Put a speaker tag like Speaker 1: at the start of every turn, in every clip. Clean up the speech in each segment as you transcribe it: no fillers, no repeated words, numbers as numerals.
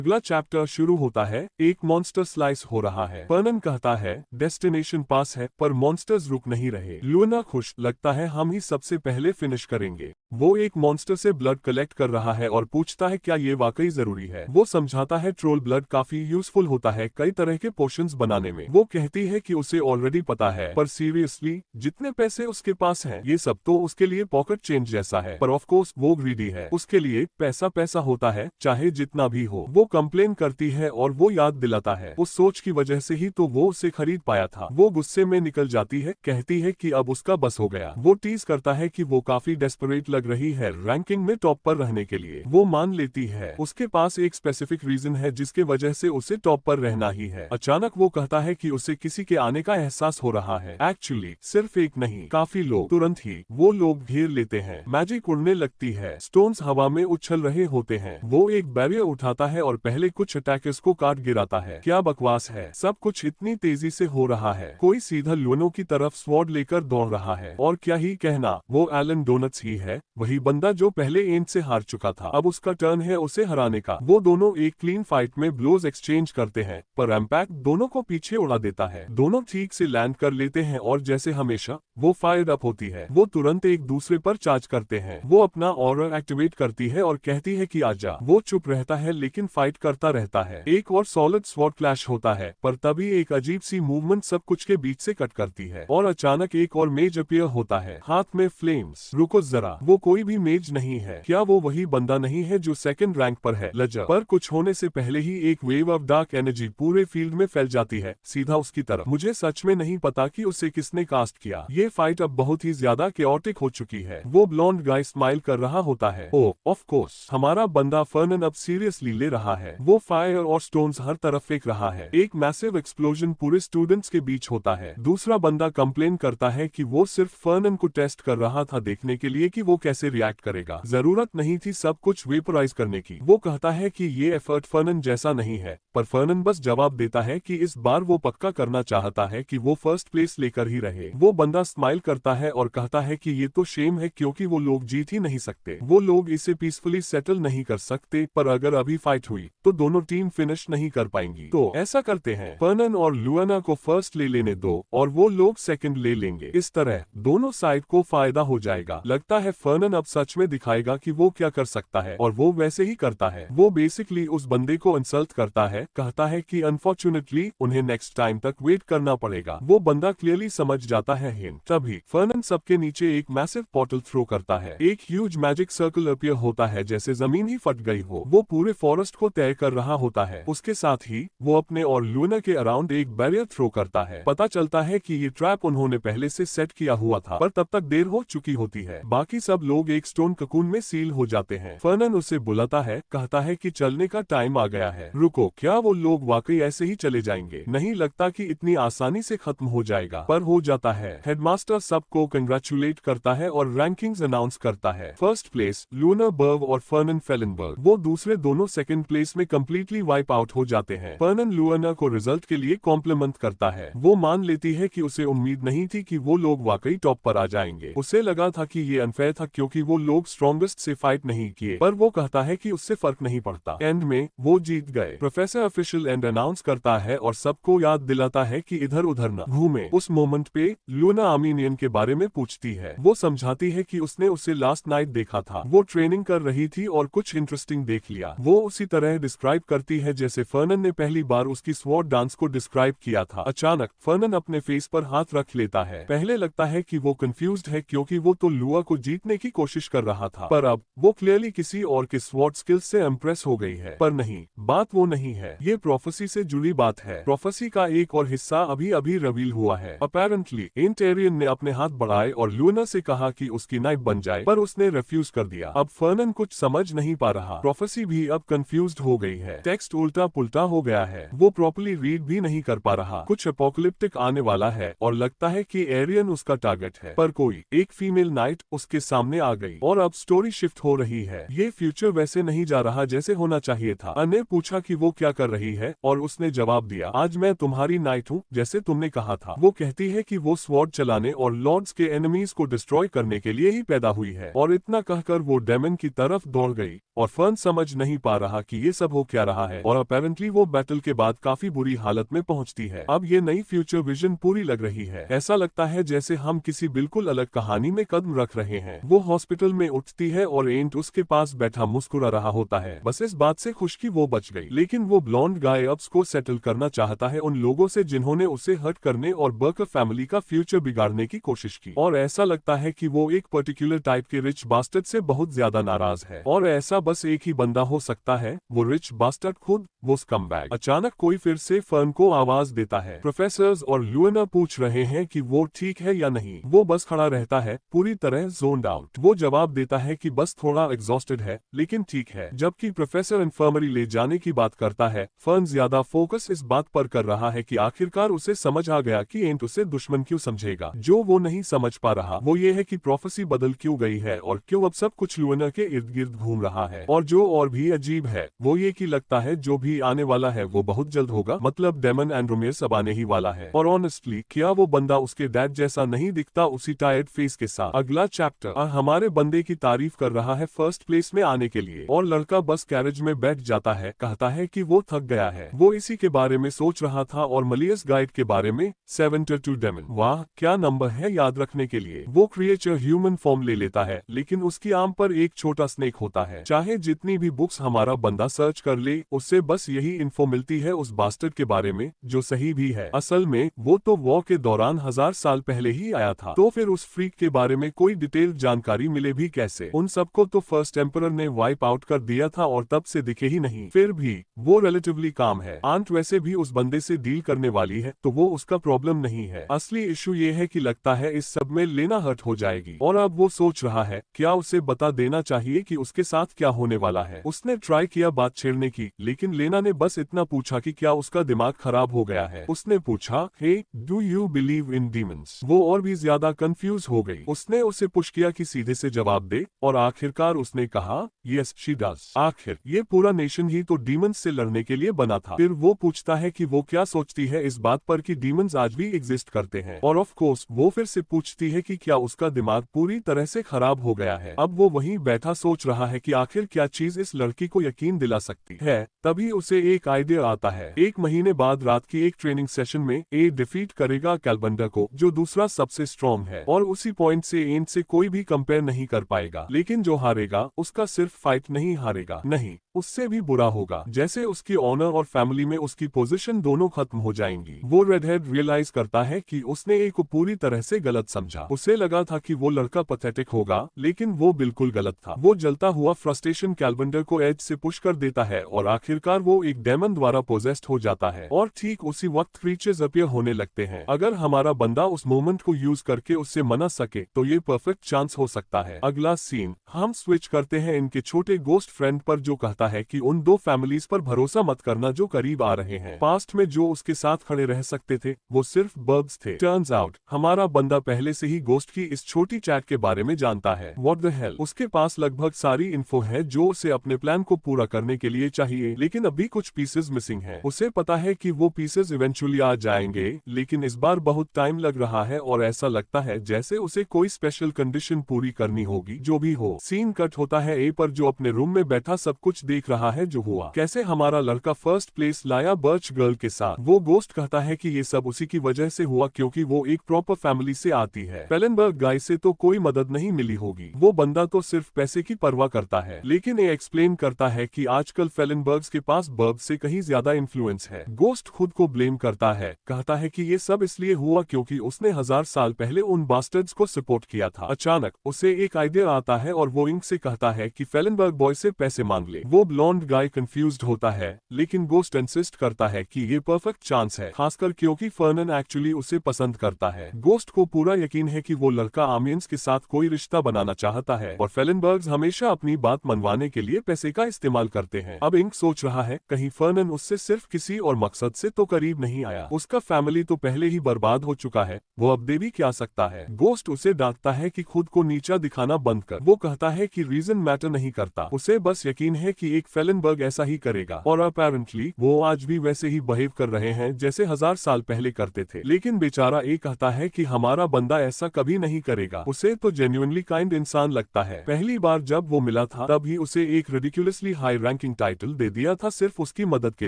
Speaker 1: अगला चैप्टर शुरू होता है। एक मॉन्स्टर स्लाइस हो रहा है। फर्नन कहता है डेस्टिनेशन पास है, पर मॉन्स्टर्स रुक नहीं रहे। लुएना खुश लगता है, हम ही सबसे पहले फिनिश करेंगे। वो एक मॉन्स्टर से ब्लड कलेक्ट कर रहा है और पूछता है क्या ये वाकई जरूरी है। वो समझाता है ट्रोल ब्लड काफी यूजफुल होता है कई तरह के पोशंस बनाने में। वो कहती है कि उसे ऑलरेडी पता है, पर सीरियसली जितने पैसे उसके पास हैं, ये सब तो उसके लिए पॉकेट चेंज जैसा है। पर ऑफ कोर्स वो ग्रीडी है, उसके लिए पैसा पैसा होता है, चाहे जितना भी हो। वो कंप्लेन करती है और वो याद दिलाता है उस सोच की वजह से ही तो वो उसे खरीद पाया था। वो गुस्से में निकल जाती है, कहती है कि अब उसका बस हो गया। वो टीज करता है कि वो काफी डेस्परेट लग रही है रैंकिंग में टॉप पर रहने के लिए। वो मान लेती है उसके पास एक स्पेसिफिक रीजन है जिसके वजह से उसे टॉप पर रहना ही है। अचानक वो कहता है कि उसे किसी के आने का एहसास हो रहा है। एक्चुअली सिर्फ एक नहीं, काफी लोग। तुरंत ही वो लोग घेर लेते हैं। मैजिक उड़ने लगती है, स्टोन्स हवा में उछल रहे होते हैं। वो एक बैरियर उठाता है और पहले कुछ अटैकर्स को काट गिराता है। क्या बकवास है, सब कुछ इतनी तेजी से हो रहा है। कोई सीधा लुएना की तरफ स्वॉर्ड लेकर दौड़ रहा है। और क्या ही कहना, वो एलन डोनट्स ही है, वही बंदा जो पहले एंड से हार चुका था। अब उसका टर्न है उसे हराने का। वो दोनों एक क्लीन फाइट में ब्लोज एक्सचेंज करते हैं, पर इम्पैक्ट दोनों को पीछे उड़ा देता है। दोनों ठीक से लैंड कर लेते हैं और जैसे हमेशा वो फायर अप होती है। वो तुरंत एक दूसरे पर चार्ज करते हैं। वो अपना ऑरा एक्टिवेट करती है और कहती है कि आजा। वो चुप रहता है लेकिन फाइट करता रहता है। एक और सॉलिड स्वॉर्ड क्लैश होता है, पर तभी एक अजीब सी मूवमेंट सब कुछ के बीच से कट करती है और अचानक एक और मेज अपीयर होता है, हाथ में फ्लेम्स। रुको जरा, वो कोई भी मेज नहीं है। क्या वो वही बंदा नहीं है जो सेकंड रैंक पर है? लजा पर कुछ होने से पहले ही एक वेव ऑफ डार्क एनर्जी पूरे फील्ड में फैल जाती है, सीधा उसकी तरफ। मुझे सच में नहीं पता कि उसे किसने कास्ट किया। ये फाइट अब बहुत ही ज्यादा केओटिक हो चुकी है। वो ब्लॉन्ड गाय स्माइल कर रहा होता है। ओह ऑफ कोर्स, हमारा बंदा फर्नन अब सीरियसली ले रहा है। वो फायर और स्टोन्स हर तरफ फेंक रहा है। एक मैसिव एक्सप्लोजन पूरे स्टूडेंट्स के बीच होता है। दूसरा बंदा कंप्लेन करता है कि वो सिर्फ फर्नन को टेस्ट कर रहा था, देखने के लिए कि वो कैसे रिएक्ट करेगा। जरूरत नहीं थी सब कुछ वेपराइज करने की। वो कहता है कि ये एफर्ट फर्नन जैसा नहीं है, पर फर्नन बस जवाब देता है कि इस बार वो पक्का करना चाहता है कि वो फर्स्ट प्लेस लेकर ही रहे। वो बंदा स्माइल करता है और कहता है कि ये तो शेम है क्योंकि वो लोग जीत ही नहीं सकते। वो लोग इसे पीसफुली सेटल नहीं कर सकते, पर अगर अभी फाइट हुई तो दोनों टीम फिनिश नहीं कर पाएंगी। तो ऐसा करते हैं, फर्नन और लुएना को फर्स्ट ले लेने दो और वो लोग सेकंड ले लेंगे। इस तरह दोनों साइड को फायदा हो जाएगा। लगता है फर्नन अब सच में दिखाएगा कि वो क्या कर सकता है और वो वैसे ही करता है। वो बेसिकली उस बंदे को इंसल्ट करता है, कहता है कि अनफॉर्चुनेटली उन्हें नेक्स्ट टाइम तक वेट करना पड़ेगा। वो बंदा क्लियरली समझ जाता है हिंट। तभी फर्नन सबके नीचे एक मैसिव पोर्टल थ्रो करता है। एक ह्यूज मैजिक सर्कल अपीयर होता है जैसे जमीन ही फट गई हो। वो पूरे फॉरेस्ट को तय कर रहा होता है। उसके साथ ही वो अपने और लुएना के अराउंड एक बैरियर थ्रो करता है। पता चलता है कि ये ट्रैप उन्होंने पहले से सेट किया हुआ था, पर तब तक देर हो चुकी होती है। बाकी सब लोग एक स्टोन ककून में सील हो जाते हैं। फर्नन उसे बुलाता है, कहता है कि चलने का टाइम आ गया है। रुको, क्या वो लोग वाकई ऐसे ही चले जाएंगे? नहीं लगता कि इतनी आसानी से खत्म हो जाएगा, पर हो जाता है। हेडमास्टर सबको कंग्रेचुलेट करता है और रैंकिंग्स अनाउंस करता है। फर्स्ट प्लेस लुएना बर्व और फर्नन फेलनबर्ग। वो दूसरे दोनों सेकंड प्लेस में कंप्लीटली वाइप आउट हो जाते हैं। फर्नन लुएना को रिजल्ट के लिए कॉम्प्लीमेंट करता है। वो मान लेती है कि उसे उम्मीद नहीं थी कि वो लोग वाकई टॉप पर आ जाएंगे। उसे लगा था कि ये अनफेयर था क्योंकि वो लोग स्ट्रॉन्गेस्ट से फाइट नहीं किए, पर वो कहता है कि उससे फर्क नहीं पड़ता। एंड में वो जीत गए। प्रोफेसर ऑफिशियल एंड अनाउंस करता है और सबको याद दिलाता है कि इधर उधर न घूमे। उस मोमेंट पे लुएना आर्मीनियन के बारे में पूछती है। वो समझाती है कि उसने उसे लास्ट नाइट देखा था। वो ट्रेनिंग कर रही थी और कुछ इंटरेस्टिंग देख लिया। वो उसी तरह डिस्क्राइब करती है जैसे फर्नन ने पहली बार उसकी स्वॉर्ड डांस को डिस्क्राइब किया था। अचानक फर्नन अपने फेस पर हाथ रख लेता है। पहले लगता है कि वो कंफ्यूज्ड है क्योंकि वो तो लुआ को जीतने की कोशिश कर रहा था, पर अब वो क्लियरली किसी और के स्वॉर्ड स्किल्स से इम्प्रेस हो गई है। पर नहीं, बात वो नहीं है। ये प्रोफेसी से जुड़ी बात है। प्रोफेसी का एक और हिस्सा अभी अभी रिवील हुआ है। अपेरेंटली एंटेरियन ने अपने हाथ बढ़ाए और लुएना से कहा कि उसकी नाइफ बन जाए, पर उसने रिफ्यूज कर दिया। अब फर्नन कुछ समझ नहीं पा रहा। प्रोफेसी भी अब कंफ्यूज्ड हो गई है। टेक्स्ट उल्टा पुल्टा हो गया है। वो प्रॉपर्ली रीड भी नहीं कर पा रहा। कुछ अपोकलिप्टिक आने वाला है और लगता है कि एरियन उसका टारगेट है, पर कोई एक फीमेल नाइट उसके सामने आ गई और अब स्टोरी शिफ्ट हो रही है। ये फ्यूचर वैसे नहीं जा रहा जैसे होना चाहिए था। ने पूछा कि वो क्या कर रही है और उसने जवाब दिया, आज मैं तुम्हारी नाइट हूँ जैसे तुमने कहा था। वो कहती है कि वो स्वॉर्ड चलाने और लॉर्ड्स के एनिमीज को डिस्ट्रॉय करने के लिए ही पैदा हुई है और इतना कहकर वो डेमन की तरफ दौड़ गई और फर्न समझ नहीं पा रहा कि ये ये सब हो क्या रहा है, और अपेरेंटली वो बैटल के बाद काफी बुरी हालत में पहुंचती है। अब ये नई फ्यूचर विजन पूरी लग रही है, ऐसा लगता है जैसे हम किसी बिल्कुल अलग कहानी में कदम रख रहे हैं। वो हॉस्पिटल में उठती है और एंट उसके पास बैठा मुस्कुरा रहा होता है, बस इस बात से खुश कि वो बच गई। लेकिन वो ब्लॉन्ड गाय अब्स को सेटल करना चाहता है उन लोगों से जिन्होंने उसे हर्ट करने और बर्कर फैमिली का फ्यूचर बिगाड़ने की कोशिश की, और ऐसा लगता है कि वो एक पर्टिकुलर टाइप के रिच बास्टर्ड से बहुत ज्यादा नाराज है, और ऐसा बस एक ही बंदा हो सकता है, वो रिच बास्टर्ड खुद, वो स्कमबैग। अचानक कोई फिर से फर्न को आवाज देता है। प्रोफेसर्स और लुएना पूछ रहे हैं कि वो ठीक है या नहीं। वो बस खड़ा रहता है, पूरी तरह जोन्ड आउट। वो जवाब देता है कि बस थोड़ा एग्जॉस्टेड है, लेकिन ठीक है। जबकि प्रोफेसर इन्फर्मरी ले जाने की बात करता है, फर्न ज्यादा फोकस इस बात पर कर रहा है कि आखिरकार उसे समझ आ गया कि एंट उसे दुश्मन क्यों समझेगा। जो वो नहीं समझ पा रहा वो ये है कि प्रोफेसी बदल क्यों गई है और क्यों अब सब कुछ लुएना के इर्द गिर्द घूम रहा है। और जो और भी अजीब है वो ये कि लगता है जो भी आने वाला है वो बहुत जल्द होगा, मतलब डेमन एंड्रोमेयर्स अब आने ही वाला है। और ऑनेस्टली क्या वो बंदा उसके डैड जैसा नहीं दिखता उसी टायर्ड फेस के साथ। अगला चैप्टर हमारे बंदे की तारीफ कर रहा है फर्स्ट प्लेस में आने के लिए, और लड़का बस कैरेज में बैठ जाता है, कहता है कि वो थक गया है। वो इसी के बारे में सोच रहा था और मलियस गाइड के बारे में 72 डेमन। वाह क्या नंबर है याद रखने के लिए। वो क्रिएचर ह्यूमन फॉर्म ले लेता है, लेकिन उसकी आर्म पर एक छोटा स्नेक होता है। चाहे जितनी भी बुक्स हमारा बंदा सर्च कर ले, उससे बस यही इन्फो मिलती है उस बास्टर्ड के बारे में, जो सही भी है। असल में वो तो वॉर के दौरान 1000 साल पहले ही आया था, तो फिर उस फ्रीक के बारे में कोई डिटेल जानकारी मिले भी कैसे। उन सबको तो फर्स्ट एम्परर ने वाइप आउट कर दिया था और तब से दिखे ही नहीं। फिर भी वो रिलेटिवली काम है। आंट वैसे भी उस बंदे से डील करने वाली है, तो वो उसका प्रॉब्लम नहीं है। असली इशू ये है कि लगता है इस सब में लेना हर्ट हो जाएगी, और अब वो सोच रहा है क्या उसे बता देना चाहिए कि उसके साथ क्या होने वाला है। उसने ट्राई किया बात छेड़ने की, लेकिन लेना ने बस इतना पूछा कि क्या उसका दिमाग खराब हो गया है। उसने पूछा, hey do you believe in demons? वो और भी ज्यादा कंफ्यूज हो गई। उसने उसे पुश किया कि सीधे से जवाब दे, और आखिरकार उसने कहा, यस शी डज। आखिर ये पूरा नेशन ही तो डीमंस से लड़ने के लिए बना था। फिर वो पूछता है कि वो क्या सोचती है इस बात पर कि डीमंस आज भी एग्जिस्ट करते हैं, और ऑफ कोर्स वो फिर से पूछती है कि क्या उसका दिमाग पूरी तरह से खराब हो गया है। अब वो वहीं बैठा सोच रहा है कि आखिर क्या चीज इस लड़की को यकीन दिला सकती है, तभी उसे एक आइडिया आता है। 1 महीने बाद रात की एक ट्रेनिंग सेशन में ए डिफीट करेगा कैलबंडर को, जो दूसरा सबसे स्ट्रॉन्ग है, और उसी पॉइंट से एंट से कोई भी कंपेयर नहीं कर पाएगा। लेकिन जो हारेगा उसका सिर्फ फाइट नहीं हारेगा, नहीं उससे भी बुरा होगा, जैसे उसकी ऑनर और फैमिली में उसकी पोजीशन दोनों खत्म हो जाएंगी। वो रेडहेड रियलाइज करता है कि उसने ए को पूरी तरह से गलत समझा। उसे लगा था कि वो लड़का पैथेटिक होगा, लेकिन वो बिल्कुल गलत था। वो जलता हुआ फ्रस्ट्रेशन कैलबंडर को एज से पुश कर देता है और आखिरकार वो एक डेमन द्वारा पोजेस्ड हो जाता है, और ठीक उसी वक्त क्रीचर्स अपीयर होने लगते हैं। अगर हमारा बंदा उस मोमेंट को यूज करके उससे मना सके तो ये परफेक्ट चांस हो सकता है। अगला सीन हम स्विच करते हैं इनके छोटे गोस्ट फ्रेंड पर, जो कहता है कि उन 2 फैमिलीज पर भरोसा मत करना जो करीब आ रहे हैं। पास्ट में जो उसके साथ खड़े रह सकते थे वो सिर्फ बर्ब्स थे। टर्न्स आउट हमारा बंदा पहले से ही गोस्ट की इस छोटी चैट के बारे में जानता है। What the hell. उसके पास लगभग सारी इन्फो है जो उसे अपने प्लान को पूरा करने के लिए चाहिए, लेकिन अभी कुछ पीसेस मिसिंग है। उसे पता है कि वो पीसेस इवेंचुअली आ जाएंगे, लेकिन इस बार बहुत टाइम लग रहा है और ऐसा लगता है जैसे उसे कोई स्पेशल कंडीशन पूरी करनी होगी। जो भी हो, सीन कट होता है ए पर, जो अपने रूम में बैठा सब कुछ देख रहा है जो हुआ, कैसे हमारा लड़का फर्स्ट प्लेस लाया बर्च गर्ल के साथ। वो गोस्ट कहता है कि ये सब उसी की वजह से हुआ क्योंकि वो एक प्रॉपर फैमिली से आती है। फेलनबर्ग गाय से तो कोई मदद नहीं मिली होगी, वो बंदा तो सिर्फ पैसे की परवाह करता है। लेकिन ये एक्सप्लेन करता है कि आजकल फेलनबर्ग्स के पास बर्ब से कहीं ज्यादा इन्फ्लुएंस है। गोस्ट खुद को ब्लेम करता है, कहता है कि ये सब इसलिए हुआ क्योंकि उसने 1000 साल पहले उन बास्टर्ड्स को सपोर्ट किया था। अचानक उसे एक आइडिया आता है और वो इंक से कहता है कि फेलनबर्ग बॉय से पैसे मांग ले। वो ब्लॉन्ड गाय कंफ्यूज्ड होता है, लेकिन गोस्ट इंसिस्ट करता है कि ये परफेक्ट चांस है, खासकर क्योंकि फर्नन एक्चुअली उसे पसंद करता है। गोस्ट को पूरा यकीन है कि वो लड़का आर्मियंस के साथ कोई रिश्ता बनाना चाहता है, और फेलनबर्ग्स हमेशा अपनी बात मनवाने के लिए पैसे का इस्तेमाल करते हैं। अब इंक सोच रहा है कहीं फर्नन उससे सिर्फ किसी और मकसद से तो करीब नहीं आया। उसका फैमिली तो पहले ही बर्बाद हो चुका है, वो अब दे भी क्या सकता है। गोस्ट उसे डांटता है कि खुद को नीचा दिखाना बंद कर। वो कहता है कि रीजन मैटर नहीं करता, उसे बस यकीन है कि एक फेलनबर्ग ऐसा ही करेगा और अपेरेंटली वो आज भी वैसे ही बिहेव कर रहे हैं जैसे 1000 साल पहले करते थे। लेकिन बेचारा ए कहता है कि हमारा बंदा ऐसा कभी नहीं करेगा। उसे तो जेन्युइनली काइंड इंसान लगता है। पहली बार जब वो मिला था तब ही उसे एक रिडिकुलसली हाई रैंकिंग टाइटल दे दिया था सिर्फ उसकी मदद के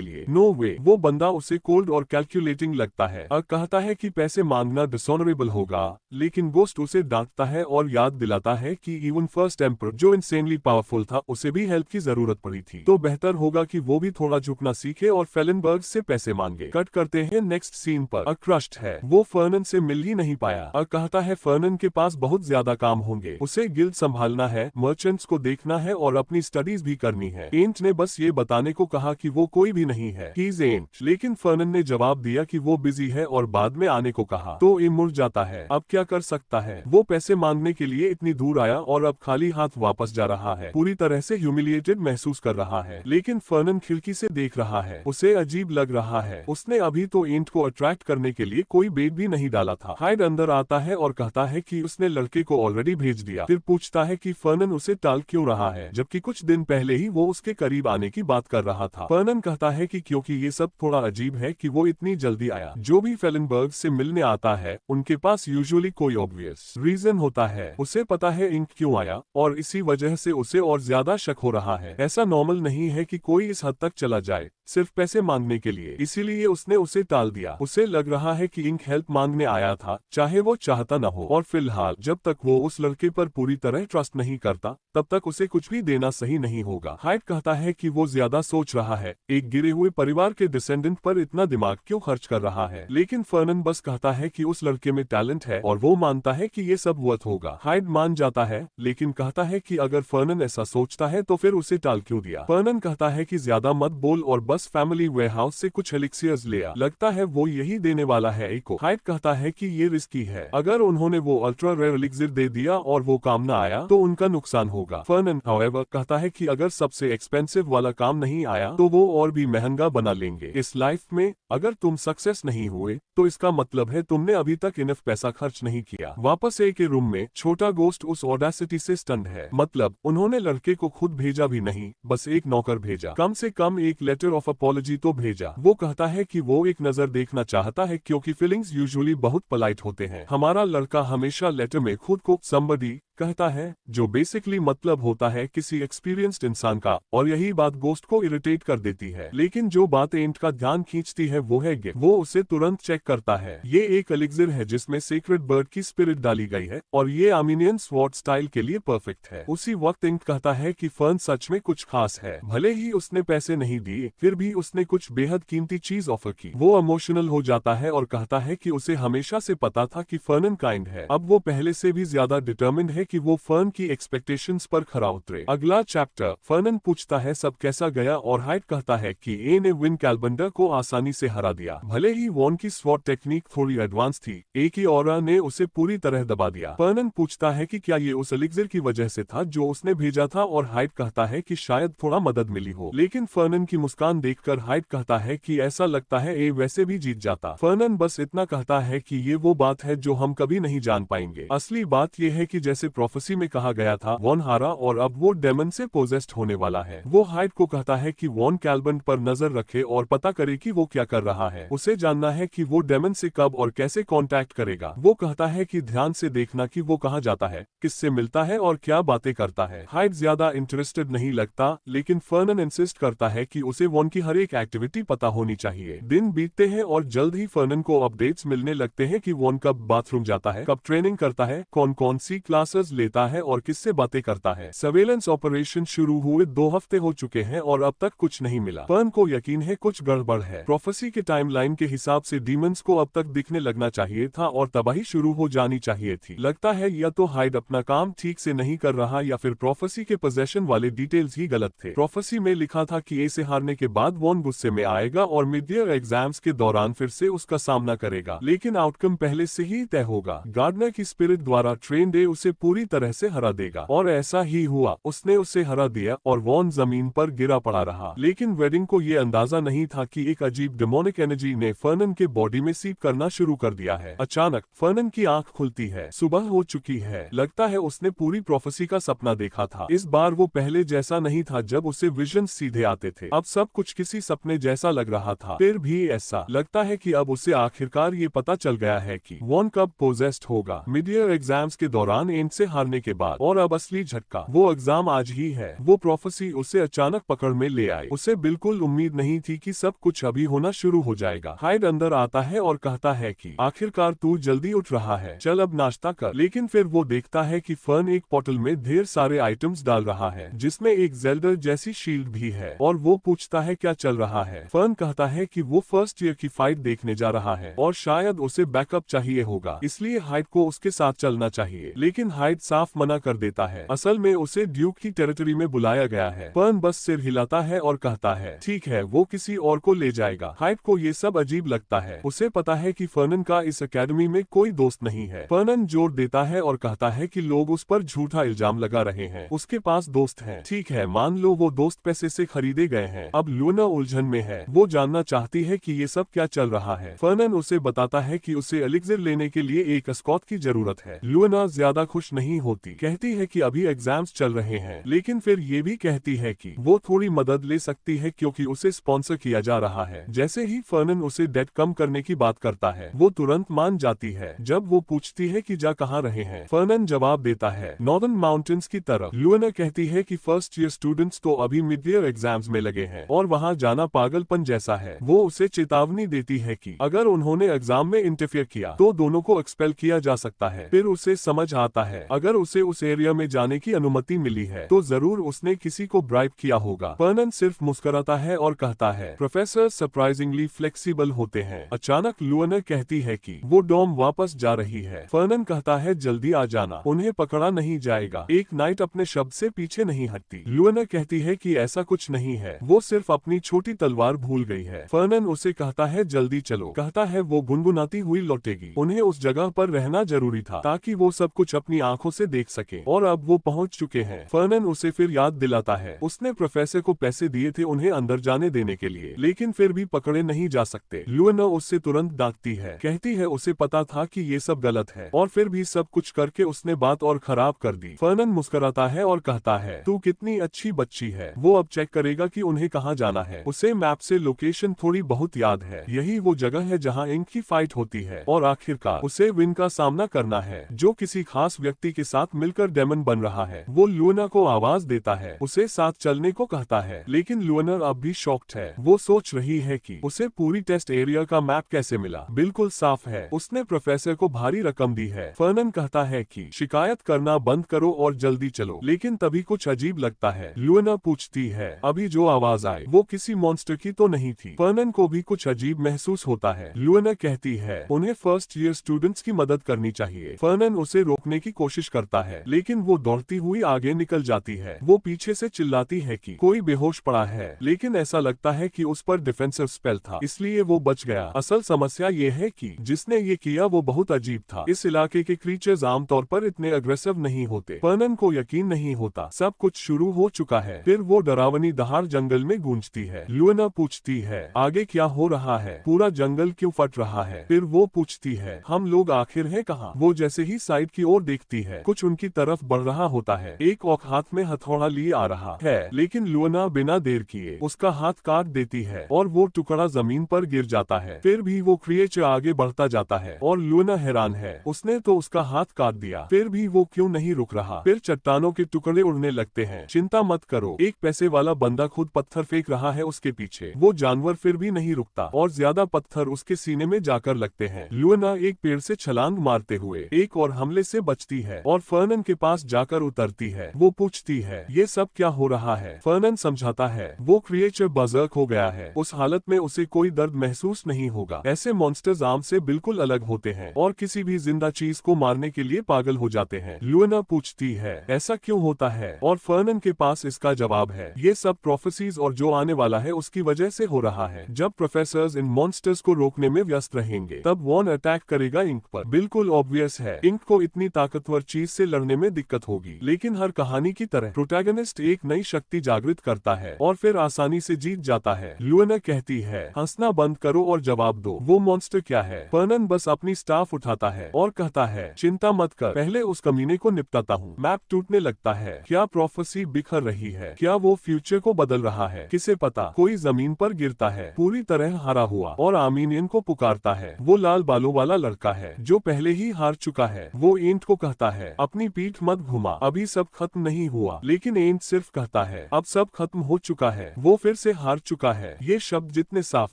Speaker 1: लिए। नो वे, वो बंदा उसे कोल्ड और कैलकुलेटिंग लगता है और कहता है कि पैसे मांगना डिसऑनरेबल होगा। लेकिन गोस्ट उसे डांटता है और याद दिलाता है कि इवन फर्स्ट एम्पर जो इंसेनली पावरफुल था उसे भी हेल्प की जरूरत पड़ी थी, तो बेहतर होगा कि वो भी थोड़ा झुकना सीखे और फेलनबर्ग से पैसे मांगे। कट करते हैं नेक्स्ट सीन पर। क्रस्ट है, वो फर्नन से मिल ही नहीं पाया और कहता है फर्नन के पास बहुत ज्यादा काम होंगे, उसे गिल्ड संभालना है, मर्चेंट्स को देखना है और अपनी स्टडीज भी करनी है। एंट ने बस ये बताने को कहा कि वो कोई भी नहीं है, ही इज एंट। लेकिन फर्नन ने जवाब दिया कि वो बिजी है और बाद में आने को कहा, तो ए मुड़ जाता है। अब क्या कर सकता है, वो पैसे मांगने के लिए इतनी दूर आया और अब खाली हाथ वापस जा रहा है, पूरी तरह से ह्यूमिलिएटेड महसूस कर रहा है। लेकिन फर्नन खिड़की से देख रहा है, उसे अजीब लग रहा है, उसने अभी तो एंट को अट्रैक्ट करने के लिए कोई बेट भी नहीं डाला था। हाइड अंदर आता है और कहता है कि उसने लड़के को ऑलरेडी भेज दिया, फिर पूछता है कि फर्नन उसे टाल क्यों रहा है जबकि कुछ दिन पहले ही वो उसके करीब आने की बात कर रहा था। फर्नन कहता है कि क्योंकि ये सब थोड़ा अजीब है कि वो इतनी जल्दी आया। जो भी फेलनबर्ग से मिलने आता है उनके पास यूजुअली कोई ऑब्वियस रीजन होता है, उसे पता है इंक क्यों आया और इसी वजह से उसे और ज्यादा शक हो रहा है। ऐसा नॉर्मल नहीं है कि कोई इस हद तक चला जाए सिर्फ पैसे मांगने के लिए, इसीलिए उसने उसे टाल दिया। उसे लग रहा है कि इंक हेल्प मांगने आया था चाहे वो चाहता न हो, और फिलहाल जब तक वो उस लड़के पर पूरी तरह ट्रस्ट नहीं करता तब तक उसे कुछ भी देना सही नहीं होगा। हाइड कहता है कि वो ज्यादा सोच रहा है, एक गिरे हुए परिवार के डिसेंडेंट पर इतना दिमाग क्यों खर्च कर रहा है। लेकिन फर्नन बस कहता है कि उस लड़के में टैलेंट है और वो मानता है कि ये सब वर्थ होगा। हाइड मान जाता है लेकिन कहता है कि अगर फर्नन ऐसा सोचता है तो फिर उसे टाल क्यों दिया। फर्नन कहता है कि ज्यादा मत बोल और बस फैमिली वेयरहाउस से कुछ एलिक्सियर्स ले आ, लगता है वो यही देने वाला है एको। हाइड कहता है कि ये रिस्की है, अगर उन्होंने वो अल्ट्रा रेयर एलिक्सियर दे दिया और वो काम ना आया तो उनका नुकसान होगा। फर्नन हाउएवर कहता है कि अगर सबसे एक्सपेंसिव वाला काम नहीं आया तो वो और भी महंगा बना लेंगे। इस लाइफ में अगर तुम सक्सेस नहीं हुए तो इसका मतलब है तुमने अभी तक इनफ पैसा खर्च नहीं किया। वापस ए के रूम में छोटा गोस्ट उस ऑडेसिटी से स्टन्ड है, मतलब उन्होंने लड़के को खुद भेजा भी नहीं, बस एक नौकर भेजा, कम से कम एक लेटर ऑफ अपॉलजी तो भेजा। वो कहता है कि वो एक नजर देखना चाहता है क्योंकि फीलिंग्स यूजुअली बहुत पोलाइट होते हैं। हमारा लड़का हमेशा लेटर में खुद को somebody कहता है जो बेसिकली मतलब होता है किसी एक्सपीरियंस्ड इंसान का, और यही बात गोस्ट को इरिटेट कर देती है। लेकिन जो बात एंट का ध्यान खींचती है वो है गिफ्ट। वो उसे तुरंत चेक करता है, ये एक एलिक्सिर है जिसमें सीक्रेट बर्ड की स्पिरिट डाली गई है और ये आर्मीनियन स्वॉर्ड स्टाइल के लिए परफेक्ट है। उसी वक्त एंट कहता है कि फर्न सच में कुछ खास है, भले ही उसने पैसे नहीं दिए फिर भी उसने कुछ बेहद कीमती चीज ऑफर की। वो इमोशनल हो जाता है और कहता है कि उसे हमेशा से पता था कि फर्नन काइंड है, अब वो पहले से भी ज्यादा डिटर्मिन्ड है कि वो फर्न की एक्सपेक्टेशंस पर खरा उतरे। अगला चैप्टर। फर्नन पूछता है सब कैसा गया और हाइड कहता है कि ए ने विन कैलबंडर को आसानी से हरा दिया। भले ही वॉन की स्वॉट टेक्निक थोड़ी एडवांस थी, ए की ऑरा ने उसे पूरी तरह दबा दिया। फर्नन पूछता है कि क्या ये उस एलिक्सिर की वजह से था जो उसने भेजा था और हाइड कहता है कि शायद थोड़ा मदद मिली हो। लेकिन फर्नन की मुस्कान देखकर हाइड कहता है कि ऐसा लगता है ए वैसे भी जीत जाता। फर्नन बस इतना कहता है कि ये वो बात है जो हम कभी नहीं जान पाएंगे। असली बात ये है कि जैसे प्रोफेसी में कहा गया था वॉन हारा और अब वो डेमन से पोजेस्ड होने वाला है। वो हाइड को कहता है कि वॉन कैलबंड पर नजर रखे और पता करे कि वो क्या कर रहा है। उसे जानना है कि वो डेमन से कब और कैसे कांटेक्ट करेगा। वो कहता है कि ध्यान से देखना कि वो कहाँ जाता है, किससे मिलता है और क्या बातें करता है। हाइड ज्यादा इंटरेस्टेड नहीं लगता लेकिन फर्नन इंसिस्ट करता है कि उसे वॉन की हर एक एक्टिविटी पता होनी चाहिए। दिन बीतते हैं और जल्द ही फर्नन को अपडेट्स मिलने लगते हैं कि वॉन कब बाथरूम जाता है, कब ट्रेनिंग करता है, कौन कौन सी क्लासेस लेता है और किससे बातें करता है। सर्वेलेंस ऑपरेशन शुरू हुए 2 हफ्ते हो चुके हैं और अब तक कुछ नहीं मिला। फर्न को यकीन है कुछ गड़बड़ है। प्रोफेसी के टाइमलाइन के हिसाब से डीमंस को अब तक दिखने लगना चाहिए था और तबाही शुरू हो जानी चाहिए थी। लगता है या तो हाइड अपना काम ठीक से नहीं कर रहा या फिर प्रोफेसी के पोजेशन वाले डिटेल्स ही गलत थे। प्रोफेसी में लिखा था कि ए से हारने के बाद वॉन गुस्से में आएगा और मिड ईयर एग्जाम्स के दौरान फिर से उसका सामना करेगा, लेकिन आउटकम पहले से ही तय होगा। गार्डनर की स्पिरिट द्वारा ट्रेन डे उसे पूरी पूरी तरह से हरा देगा। और ऐसा ही हुआ, उसने उसे हरा दिया और वॉन जमीन पर गिरा पड़ा रहा। लेकिन वेडिंग को ये अंदाजा नहीं था कि एक अजीब डेमोनिक एनर्जी ने फर्नन के बॉडी में सीप करना शुरू कर दिया है। अचानक फर्नन की आंख खुलती है। सुबह हो चुकी है। लगता है उसने पूरी प्रोफेसी का सपना देखा था। इस बार वो पहले जैसा नहीं था जब उसे विजन सीधे आते थे। अब सब कुछ किसी सपने जैसा लग रहा था। फिर भी ऐसा लगता है कि अब उसे आखिरकार ये पता चल गया है कि वॉन कब पोजेस्ड होगा। मिड ईयर एग्जाम्स के दौरान एंड से हारने के बाद। और अब असली झटका, वो एग्जाम आज ही है। वो प्रोफेसी उसे अचानक पकड़ में ले आई। उसे बिल्कुल उम्मीद नहीं थी कि सब कुछ अभी होना शुरू हो जाएगा। हाइड अंदर आता है और कहता है कि आखिरकार तू जल्दी उठ रहा है, चल अब नाश्ता कर। लेकिन फिर वो देखता है कि फर्न एक बॉटल में ढेर सारे आइटम्स डाल रहा है, जिसमें एक जेल्डर जैसी शील्ड भी है। और वो पूछता है क्या चल रहा है। फर्न कहता है कि वो फर्स्ट ईयर की फाइट देखने जा रहा है और शायद उसे बैकअप चाहिए होगा, इसलिए हाइड को उसके साथ चलना चाहिए। लेकिन हाइड साफ मना कर देता है। असल में उसे ड्यूक की टेरिटरी में बुलाया गया है। फर्न बस सिर हिलाता है और कहता है ठीक है, वो किसी और को ले जाएगा। हाइड को ये सब अजीब लगता है। उसे पता है कि फर्नन का इस एकेडमी में कोई दोस्त नहीं है। फर्नन जोर देता है और कहता है कि लोग उस पर झूठा इल्जाम लगा रहे हैं। उसके पास दोस्त हैं। ठीक है, मान लो वो दोस्त पैसे से खरीदे गए हैं। अब लूना उलझन में है। वो जानना चाहती है कि ये सब क्या चल रहा है। फर्नन उसे बताता है कि उसे एलिक्सिर लेने के लिए एक एस्कॉर्ट की जरूरत है। लूना ज्यादा खुश नहीं होती। कहती है कि अभी एग्जाम्स चल रहे हैं, लेकिन फिर ये भी कहती है कि वो थोड़ी मदद ले सकती है क्योंकि उसे स्पॉन्सर किया जा रहा है। जैसे ही फर्नन उसे डेट कम करने की बात करता है, वो तुरंत मान जाती है। जब वो पूछती है कि जा कहाँ रहे हैं, फर्नन जवाब देता है नॉर्दर्न माउंटेन्स की तरफ। लूना कहती है कि फर्स्ट ईयर स्टूडेंट्स तो अभी मिड ईयर एग्जाम्स में लगे हैं और वहाँ जाना पागलपन जैसा है। वो उसे चेतावनी देती है कि अगर उन्होंने एग्जाम में इंटरफेयर किया तो दोनों को एक्सपेल किया जा सकता है। फिर उसे समझ आता है अगर उसे उस एरिया में जाने की अनुमति मिली है तो जरूर उसने किसी को ब्राइब किया होगा। फर्नन सिर्फ मुस्कुराता है और कहता है प्रोफेसर सरप्राइजिंगली फ्लेक्सिबल होते हैं। अचानक लूना कहती है कि वो डॉम वापस जा रही है। फर्नन कहता है जल्दी आ जाना, उन्हें पकड़ा नहीं जाएगा। एक नाइट अपने शब्द से पीछे नहीं हटती। लूना कहती है कि ऐसा कुछ नहीं है, वो सिर्फ अपनी छोटी तलवार भूल गई है। फर्नन उसे कहता है जल्दी चलो। कहता है वो गुनगुनाती हुई लौटेगी। उन्हें उस जगह पर रहना जरूरी था ताकि वो सब कुछ अपनी आंखों से देख सके और अब वो पहुंच चुके हैं। फर्नन उसे फिर याद दिलाता है उसने प्रोफेसर को पैसे दिए थे उन्हें अंदर जाने देने के लिए, लेकिन फिर भी पकड़े नहीं जा सकते। लूना उससे तुरंत डांटती है। कहती है उसे पता था कि ये सब गलत है और फिर भी सब कुछ करके उसने बात और खराब कर दी। फर्नन मुस्कुराता है और कहता है तू कितनी अच्छी बच्ची है। वो अब चेक करेगा कि उन्हें कहाँ जाना है। उसे मैप से लोकेशन थोड़ी बहुत याद है। यही वो जगह है जहाँ इंक की फाइट होती है और आखिरकार उसे विन का सामना करना है जो किसी खास व्यक्ति के साथ मिलकर डेमन बन रहा है। वो लूना को आवाज देता है, उसे साथ चलने को कहता है, लेकिन लूना अब भी शॉक्ड है। वो सोच रही है कि उसे पूरी टेस्ट एरिया का मैप कैसे मिला। बिल्कुल साफ है, उसने प्रोफेसर को भारी रकम दी है। फर्नन कहता है कि शिकायत करना बंद करो और जल्दी चलो, लेकिन तभी कुछ अजीब लगता है। लूना पूछती है अभी जो आवाज आई वो किसी मॉन्स्टर की तो नहीं थी। फर्नन को भी कुछ अजीब महसूस होता है। लूना कहती है उन्हें फर्स्ट ईयर स्टूडेंट्स की मदद करनी चाहिए। फर्नन उसे रोकने की कोशिश करता है, लेकिन वो दौड़ती हुई आगे निकल जाती है। वो पीछे से चिल्लाती है कि कोई बेहोश पड़ा है, लेकिन ऐसा लगता है कि उस पर डिफेंसिव स्पेल था, इसलिए वो बच गया। असल समस्या ये है कि जिसने ये किया वो बहुत अजीब था। इस इलाके के क्रीचर्स आमतौर पर इतने अग्रेसिव नहीं होते। फर्नन को यकीन नहीं होता सब कुछ शुरू हो चुका है। फिर वो डरावनी दहाड़ जंगल में गूंजती है। लूना पूछती है आगे क्या हो रहा है, पूरा जंगल क्यों फट रहा है। फिर वो पूछती है हम लोग आखिर हैं कहाँ। वो जैसे ही साइड की ओर देखती है कुछ उनकी तरफ बढ़ रहा होता है। एक ऑक हाथ में हथौड़ा लिए आ रहा है, लेकिन लूना बिना देर किए उसका हाथ काट देती है और वो टुकड़ा जमीन पर गिर जाता है। फिर भी वो क्रिएचर आगे बढ़ता जाता है और लूना हैरान है, उसने तो उसका हाथ काट दिया, फिर भी वो क्यों नहीं रुक रहा। फिर चट्टानों के टुकड़े उड़ने लगते हैं। चिंता मत करो, एक पैसे वाला बंदा खुद पत्थर फेंक रहा है उसके पीछे। वो जानवर फिर भी नहीं रुकता और ज्यादा पत्थर उसके सीने में जाकर लगते हैं। लूना एक पेड़ से छलांग मारते हुए एक और हमले से बचती है और फर्नन के पास जाकर उतरती है। वो पूछती है ये सब क्या हो रहा है। फर्नन समझाता है वो क्रिएचर बजर्क हो गया है, उस हालत में उसे कोई दर्द महसूस नहीं होगा। ऐसे मॉन्स्टर्स आम से बिल्कुल अलग होते हैं और किसी भी जिंदा चीज को मारने के लिए पागल हो जाते हैं। लूना पूछती है ऐसा क्यों होता है और फर्नन के पास इसका जवाब है ये सब प्रोफेसीज और जो आने वाला है उसकी वजह से हो रहा है। जब प्रोफेसर्स इन मॉन्स्टर्स को रोकने में व्यस्त रहेंगे तब वॉन अटैक करेगा इंक पर। बिल्कुल ऑब्वियस है, इंक को इतनी ताकतवर चीज से लड़ने में दिक्कत होगी, लेकिन हर कहानी की तरह प्रोटैगनिस्ट एक नई शक्ति जागृत करता है और फिर आसानी से जीत जाता है। लुएना कहती है, हंसना बंद करो और जवाब दो, वो मॉन्स्टर क्या है? वर्नन बस अपनी स्टाफ उठाता है और कहता है, चिंता मत कर, पहले उस कमीने को निपटाता हूँ। मैप टूटने लगता है। क्या प्रोफेसी बिखर रही है? क्या वो फ्यूचर को बदल रहा है? किसे पता। कोई जमीन पर गिरता है, पूरी तरह हारा हुआ, और आर्मीनियन को पुकारता है। वो लाल बालों वाला लड़का है जो पहले ही हार चुका है। वो एंट को कहता है, अपनी पीठ मत घुमा, अभी सब खत्म नहीं हुआ। लेकिन एंट सिर्फ कहता है, अब सब खत्म हो चुका है, वो फिर से हार चुका है। ये शब्द जितने साफ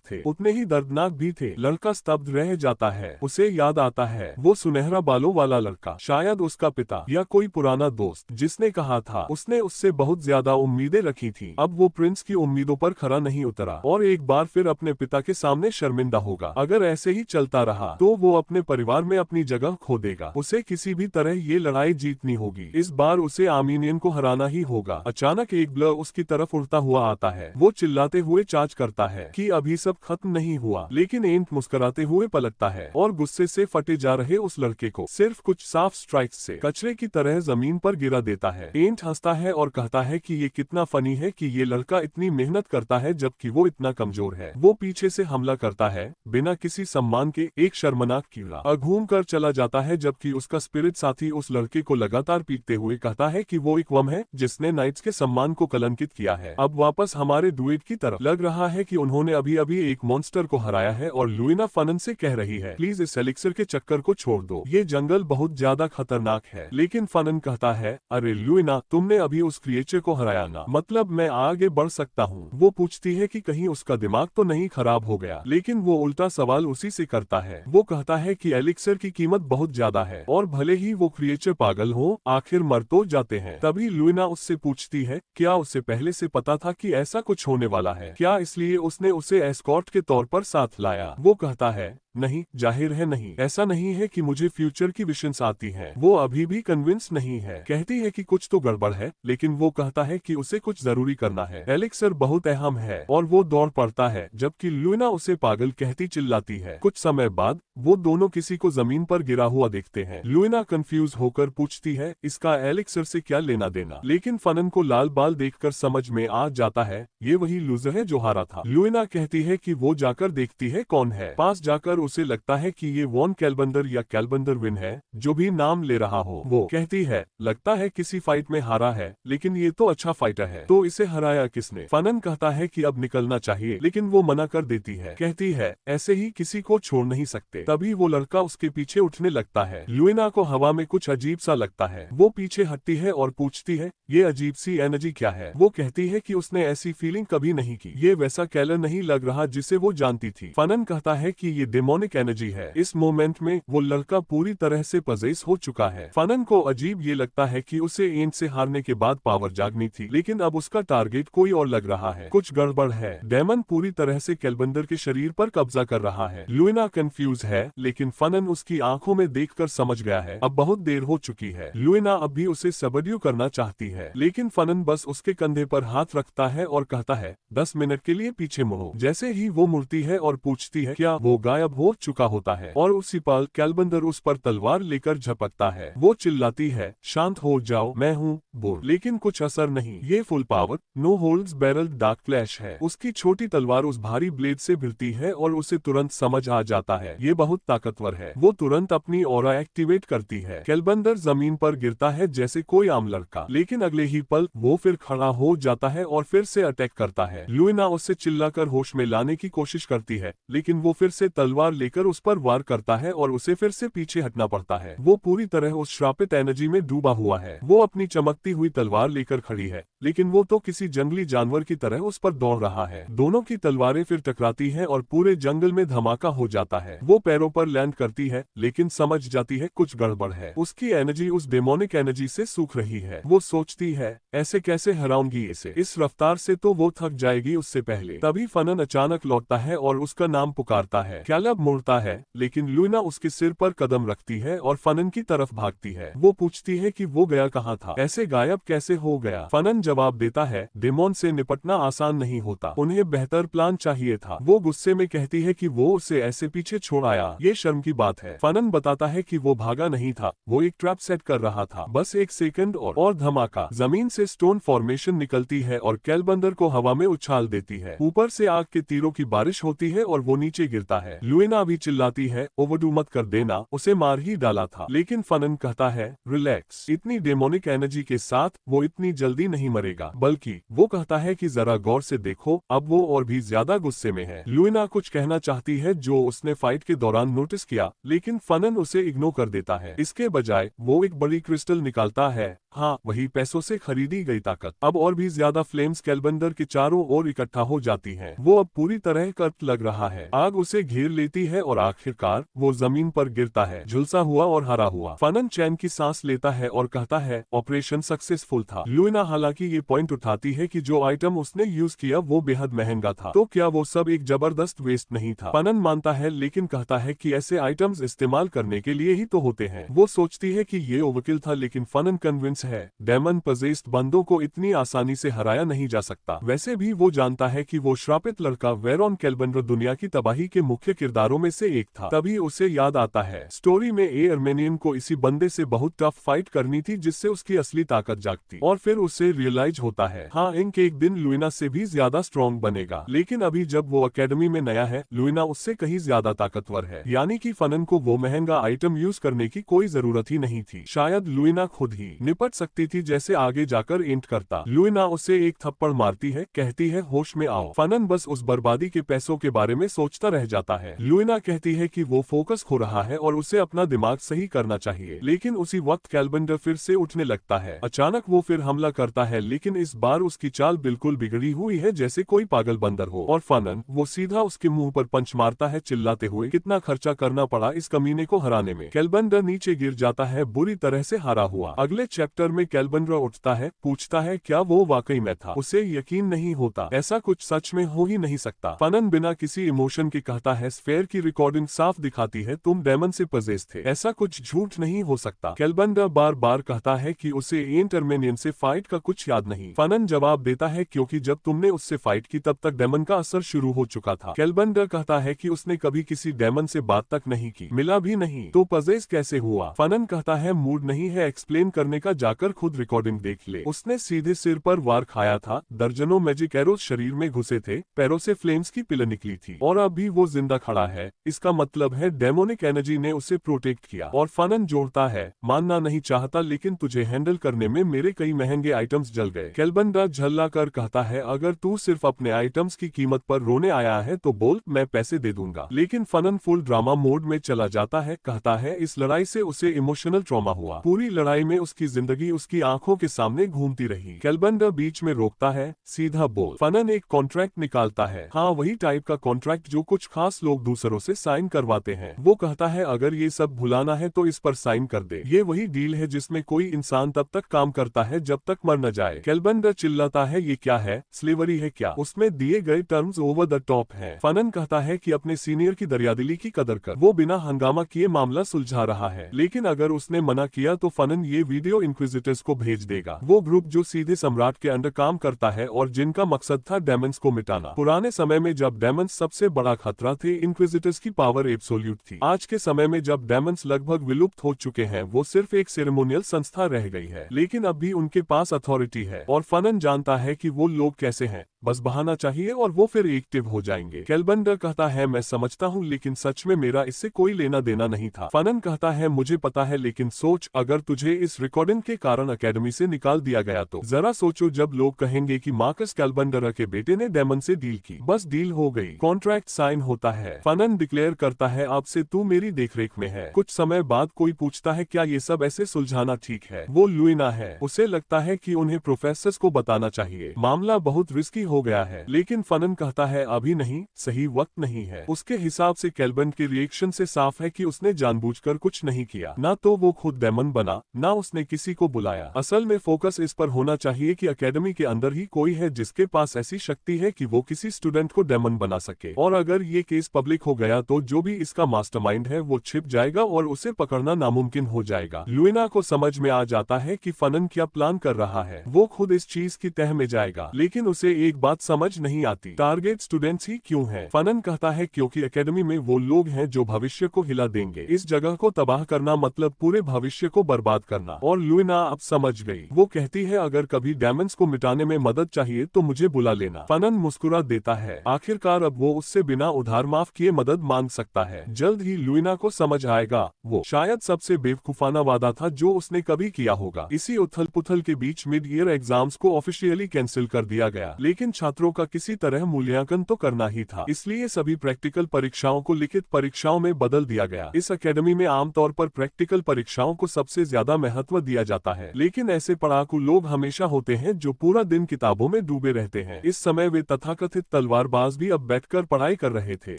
Speaker 1: थे उतने ही दर्दनाक भी थे। लड़का स्तब्ध रह जाता है। उसे याद आता है वो सुनहरा बालों वाला लड़का, शायद उसका पिता या कोई पुराना दोस्त जिसने कहा था उसने उससे बहुत ज्यादा उम्मीदें रखी थी। अब वो प्रिंस की उम्मीदों पर खरा नहीं उतरा और एक बार फिर अपने पिता के सामने शर्मिंदा होगा। अगर ऐसे ही चलता रहा तो वो अपने परिवार में अपनी जगह खो देगा। उसे किसी भी तरह ये लड़ाई जीतनी होगी। इस बार उसे आर्मीनियन को हराना ही होगा। अचानक एक ब्लर उसकी तरफ उड़ता हुआ आता है। वो चिल्लाते हुए चार्ज करता है कि अभी सब खत्म नहीं हुआ, लेकिन एंट मुस्कुराते हुए पलटता है और गुस्से से फटे जा रहे उस लड़के को सिर्फ कुछ साफ स्ट्राइक्स से कचरे की तरह जमीन पर गिरा देता है। एंट हंसता है और कहता है कि ये कितना फनी है कि ये लड़का इतनी मेहनत करता है जबकि वो इतना कमजोर है। वो पीछे से हमला करता है बिना किसी सम्मान के, एक शर्मनाक कीड़ा घूम कर चला जाता है, जबकि उसका स्पिरिट साथी उस लड़के को लगातार पीटते हुए कहता है कि वो एक वम है जिसने नाइट्स के सम्मान को कलंकित किया है। अब वापस हमारे डुएट की तरफ लग रहा है कि उन्होंने अभी अभी एक मॉन्स्टर को हराया है और लुइना फनन से कह रही है, प्लीज इस एलिक्सर के चक्कर को छोड़ दो, ये जंगल बहुत ज्यादा खतरनाक है। लेकिन फनन कहता है, अरे लुइना, तुमने अभी उस क्रिएचर को हराया ना, मतलब मैं आगे बढ़ सकता हूँ। वो पूछती है कि कहीं उसका दिमाग तो नहीं खराब हो गया, लेकिन वो उल्टा सवाल उसी से करता है। वो कहता है कि एलिक्सर की कीमत बहुत ज्यादा है और भले ही वो क्रिएचर पागल हो, आखिर मर तो जाते हैं। तभी लुइना उससे पूछती है, क्या उसे पहले से पता था कि ऐसा कुछ होने वाला है? क्या इसलिए उसने उसे एस्कॉर्ट के तौर पर साथ लाया? वो कहता है, नहीं, जाहिर है नहीं। ऐसा नहीं है कि मुझे फ्यूचर की विशंस आती हैं। वो अभी भी कन्विंस नहीं है। कहती है कि कुछ तो गड़बड़ है, लेकिन वो कहता है कि उसे कुछ जरूरी करना है। एलिक्सर बहुत अहम है और वो दौड़ पड़ता है, जबकि लुइना उसे पागल कहती चिल्लाती है। कुछ समय बाद वो दोनों किसी को जमीन पर गिरा हुआ देखते हैं। लुइना कंफ्यूज होकर पूछती है, इसका एलिक्सर से क्या लेना देना? लेकिन फनन को लाल बाल देखकर समझ में आ जाता है, ये वही लूजर है जो हारा था। लुइना कहती है कि वो जाकर देखती है कौन है। पास जाकर उसे लगता है कि ये वॉन कैलबंदर या कैलबंदर विन है, जो भी नाम ले रहा हो। वो कहती है, लगता है किसी फाइट में हारा है, लेकिन ये तो अच्छा फाइटर है, तो इसे हराया किसने? फनन कहता है कि अब निकलना चाहिए, लेकिन वो मना कर देती है। कहती है, ऐसे ही किसी को छोड़ नहीं सकते। तभी वो लड़का उसके पीछे उठने लगता है। लुइना को हवा में कुछ अजीब सा लगता है। वो पीछे हटती है और पूछती है, ये अजीब सी एनर्जी क्या है? वो कहती है कि उसने ऐसी फीलिंग कभी नहीं की। ये वैसा कैलर नहीं लग रहा जिसे वो जानती थी। फनन कहता है कि ये डेमोनिक एनर्जी है। इस मोमेंट में वो लड़का पूरी तरह से पजेस हो चुका है। फनन को अजीब ये लगता है कि उसे एंट से हारने के बाद पावर जागनी थी, लेकिन अब उसका टारगेट कोई और लग रहा है। कुछ गड़बड़ है। डेमन पूरी तरह से कैलबंदर के शरीर पर कब्जा कर रहा है। लुइना कंफ्यूज है, लेकिन फनन उसकी आंखों में देखकर समझ गया है अब बहुत देर हो चुकी है। लुइना अब भी उसे सबड्यू करना चाहती है, लेकिन फनन बस उसके कंधे पर हाथ रखता है और कहता है, 10 मिनट के लिए पीछे मुड़ो। जैसे ही वो मुड़ती है और पूछती है क्या वो गायब हो चुका होता है और उसी पल कैलबंदर उस पर तलवार लेकर झपकता है। वो चिल्लाती है, शांत हो जाओ, मैं हूँ बोर। लेकिन कुछ असर नहीं। ये full power no holds barrelled dark flash है। उसकी छोटी तलवार उस भारी ब्लेड से भिड़ती है और उसे तुरंत समझ आ जाता है ये बहुत ताकतवर है। वो तुरंत अपनी ऑरा एक्टिवेट करती है। कैलबंदर जमीन पर गिरता है जैसे कोई आम लड़का, लेकिन अगले ही पल वो फिर खड़ा हो जाता है और फिर से अटैक करता है। लुइना उसे चिल्लाकर होश में लाने की कोशिश करती है, लेकिन वो फिर से तलवार लेकर उस पर वार करता है और उसे फिर से पीछे हटना पड़ता है। वो पूरी तरह उस श्रापित एनर्जी में डूबा हुआ है। वो अपनी चमकती हुई तलवार लेकर खड़ी है, लेकिन वो तो किसी जंगली जानवर की तरह उस पर दौड़ रहा है। दोनों की तलवारें फिर टकराती हैं और पूरे जंगल में धमाका हो जाता है। वो पैरों पर लैंड करती है, लेकिन समझ जाती है कुछ गड़बड़ है। उसकी एनर्जी उस डेमोनिक एनर्जी से सूख रही है। वो सोचती है, ऐसे कैसे हराऊंगी इसे? इस रफ्तार से तो वो थक जाएगी उससे पहले। तभी फनन अचानक लौटता है और उसका नाम पुकारता है, कैलब मुड़ता है लेकिन लुइना उसके सिर पर कदम रखती है और फनन की तरफ भागती है। वो पूछती है कि वो गया कहाँ था, ऐसे गायब कैसे हो गया। फनन जवाब देता है डेमन से निपटना आसान नहीं होता, उन्हें बेहतर प्लान चाहिए था। वो गुस्से में कहती है कि वो उसे ऐसे पीछे छोड़ आया, ये शर्म की बात है। फनन बताता है कि वो भागा नहीं था, वो एक ट्रैप सेट कर रहा था। बस एक सेकंड और धमाका, जमीन से स्टोन फॉर्मेशन निकलती है और कैलबंदर को हवा में उछाल देती है। ऊपर से आग के तीरों की बारिश होती है और वो नीचे गिरता है। लुइना भी चिल्लाती है ओवरडू मत कर देना, उसे मार ही डाला था। लेकिन फनन कहता है रिलैक्स, इतनी डेमोनिक एनर्जी के साथ वो इतनी जल्दी नहीं मरेगा। बल्कि वो कहता है कि जरा गौर से देखो, अब वो और भी ज्यादा गुस्से में है। लुइना कुछ कहना चाहती है जो उसने फाइट के दौरान नोटिस किया, लेकिन फनन उसे इग्नोर कर देता है। इसके बजाय वो एक बड़ी क्रिस्टल निकालता है, हाँ वही पैसों से खरीदी गई ताकत। अब और भी ज्यादा फ्लेम्स कैलबंदर के चारों ओर इकट्ठा हो जाती हैं। वो अब पूरी तरह कर्क लग रहा है, आग उसे घेर लेती है और आखिरकार वो जमीन पर गिरता है, झुलसा हुआ और हरा हुआ। फनन चैन की सांस लेता है और कहता है ऑपरेशन सक्सेसफुल था। लुइना हालांकि ये पॉइंट उठाती है कि जो आइटम उसने यूज किया वो बेहद महंगा था, तो क्या वो सब एक जबरदस्त वेस्ट नहीं था। फनन मानता है लेकिन कहता है कि ऐसे आइटम्स इस्तेमाल करने के लिए ही तो होते हैं। वो सोचती है कि ये ओवरकिल था, लेकिन फनन कन्विंस है डेमन पजेस्ड बंदों को इतनी आसानी से हराया नहीं जा सकता। वैसे भी वो जानता है कि वो श्रापित लड़का वेरॉन कैलबंडर दुनिया की तबाही के मुख्य किरदारों में से एक था। तभी उसे याद आता है स्टोरी में ए अर्मेनियन को इसी बंदे से बहुत टफ फाइट करनी थी जिससे उसकी असली ताकत जागती, और फिर उसे रियलाइज होता है हाँ इंक एक दिन लुइना से भी ज्यादा स्ट्रॉन्ग बनेगा। लेकिन अभी जब वो अकेडमी में नया है, लुइना उससे कहीं ज्यादा ताकतवर है, यानी कि फनन को वो महंगा आइटम यूज करने की कोई जरूरत ही नहीं थी। शायद लुइना खुद ही निपट सकती थी जैसे आगे जाकर एंट करता। लुइना उसे एक थप्पड़ मारती है, कहती है होश में आओ। फनन बस उस बर्बादी के पैसों के बारे में सोचता रह जाता है। लुइना कहती है कि वो फोकस खो रहा है और उसे अपना दिमाग सही करना चाहिए। लेकिन उसी वक्त कैलबंडर फिर से उठने लगता है। अचानक वो फिर हमला करता है, लेकिन इस बार उसकी चाल बिल्कुल बिगड़ी हुई है जैसे कोई पागल बंदर हो, और फनन वो सीधा उसके मुंह पर पंच मारता है, चिल्लाते हुए कितना खर्चा करना पड़ा इस कमीने को हराने में। कैलबंडर नीचे गिर जाता है, बुरी तरह से हारा हुआ। अगले चैप्टर में कैलबंडर उठता है, पूछता है क्या वो वाकई में था। उसे यकीन नहीं होता, ऐसा कुछ सच में हो ही नहीं सकता। फनन बिना किसी इमोशन के कहता है स्फेयर की रिकॉर्डिंग साफ दिखाती है तुम डेमन से पजेस थे, ऐसा कुछ झूठ नहीं हो सकता। कैलबंडर बार बार कहता है कि उसे एंट अर्मेनियन से फाइट का कुछ याद नहीं। फनन जवाब देता है क्योंकि जब तुमने उससे फाइट की तब तक डेमन का असर शुरू हो चुका था। कैलबंडर कहता है कि उसने कभी किसी डेमन से बात तक नहीं की, मिला भी नहीं, तो पजेस कैसे हुआ। फनन कहता है मूड नहीं है एक्सप्लेन करने का, जाकर खुद रिकॉर्डिंग देख ले। उसने सीधे सिर पर वार खाया था, दर्जनों मैजिक एरोज शरीर में घुसे थे, पैरों से फ्लेम्स की पिल निकली थी, और अभी वो जिंदा खड़ा है। इसका मतलब है डेमोनिक एनर्जी ने उसे प्रोटेक्ट किया। और फनन जोड़ता है मानना नहीं चाहता लेकिन तुझे हैंडल करने में मेरे कई महंगे आइटम्स जल गए। कैलबंडर झल्ला कर कहता है अगर तू सिर्फ अपने आइटम्स की कीमत पर रोने आया है तो बोल, मैं पैसे दे दूंगा। लेकिन फनन फुल ड्रामा मोड में चला जाता है, कहता है इस लड़ाई से उसे इमोशनल ट्रॉमा हुआ, पूरी लड़ाई में उसकी जिंदगी उसकी आंखों के सामने घूमती रही। कैलबंडर बीच में रोकता है, सीधा बोल। फनन एक कॉन्ट्रैक्ट निकालता है, हाँ वही टाइप का कॉन्ट्रैक्ट जो कुछ खास लोग दूसरों से साइन करवाते हैं। वो कहता है अगर ये सब भुलाना है तो इस पर साइन कर दे, ये वही डील है जिसमें कोई इंसान तब तक काम करता है जब तक मर न जाए। कैलबंडर चिल्लाता है ये क्या है, स्लेवरी है क्या, उसमें दिए गए टर्म्स ओवर द टॉप हैं। फनन कहता है कि अपने सीनियर की दरियादिली की कदर कर, वो बिना हंगामा किए मामला सुलझा रहा है। लेकिन अगर उसने मना किया तो फनन ये वीडियो इंक्विजिटर्स को भेज देगा, वो ग्रुप जो सीधे सम्राट के अंडर काम करता है और जिनका मकसद था डेमंस को मिटाना। पुराने समय में जब डेमंस सबसे बड़ा खतरा थे, इंक्विजिटर्स की पावर एब्सोल्यूट थी। आज के समय में जब डेमंस लगभग विलुप्त हो चुके हैं, वो सिर्फ एक सेरेमोनियल संस्था रह गई है, लेकिन अब भी उनके पास अथॉरिटी है। और फनन जानता है कि वो लोग कैसे हैं, बस बहाना चाहिए और वो फिर एक्टिव हो जाएंगे। कैलबंडर कहता है मैं समझता हूँ लेकिन सच में मेरा इससे कोई लेना देना नहीं था। फनन कहता है मुझे पता है, लेकिन सोच अगर तुझे इस रिकॉर्डिंग के कारण अकेडमी से निकाल दिया गया तो जरा सोचो जब लोग कहेंगे कि मार्कस कैलबंडर के बेटे ने डेमन से डील की। बस डील हो गई, कॉन्ट्रैक्ट साइन होता है। फनन डिक्लेयर करता है अब से तू मेरी देखरेख में है। कुछ समय बाद कोई पूछता है क्या ये सब ऐसे सुलझाना ठीक है। वो लुइना है, उसे लगता है कि उन्हें प्रोफेसर्स को बताना चाहिए, मामला बहुत रिस्की हो गया है। लेकिन फनन कहता है अभी नहीं, सही वक्त नहीं है। उसके हिसाब से कैलबंड के रिएक्शन से साफ है कि उसने जानबूझकर कुछ नहीं किया, ना तो वो खुद डेमन बना, ना उसने किसी को बुलाया। असल में फोकस इस पर होना चाहिए कि एकेडमी के अंदर ही कोई है जिसके पास ऐसी शक्ति है कि वो किसी स्टूडेंट को डेमन बना सके, और अगर ये केस पब्लिक हो गया तो जो भी इसका मास्टरमाइंड है वो छिप जाएगा और उसे पकड़ना नामुमकिन हो जाएगा। लुइना को समझ में आ जाता है कि फनन क्या प्लान कर रहा है। वो खुद इस चीज की तह में जाएगा, लेकिन उसे एक बात समझ नहीं आती, टारगेट स्टूडेंट्स ही क्यों है। फनन कहता है क्योंकि एकेडमी में वो लोग हैं जो भविष्य को हिला देंगे। इस जगह को तबाह करना मतलब पूरे भविष्य को बर्बाद करना। और लुइना अब समझ गई। वो कहती है अगर कभी डेमन्स को मिटाने में मदद चाहिए तो मुझे बुला लेना। फनन मुस्कुरा देता है। आखिरकार अब वो उससे बिना उधार माफ किए मदद मांग सकता है। जल्द ही लुइना को समझ आएगा वो शायद सबसे बेवकूफाना वादा था जो उसने कभी किया होगा। इसी उथल पुथल के बीच मिड ईयर एग्जाम्स को ऑफिशियली कैंसिल कर दिया गया, लेकिन छात्रों का किसी तरह मूल्यांकन तो करना ही था, इसलिए सभी प्रैक्टिकल परीक्षाओं को लिखित परीक्षाओं में बदल दिया गया। इस एकेडमी में आमतौर पर प्रैक्टिकल परीक्षाओं को सबसे ज्यादा महत्व दिया जाता है, लेकिन ऐसे पढ़ाकू लोग हमेशा होते हैं जो पूरा दिन किताबों में डूबे रहते हैं। इस समय वे तथाकथित तलवारबाज भी अब बैठकर पढ़ाई कर रहे थे।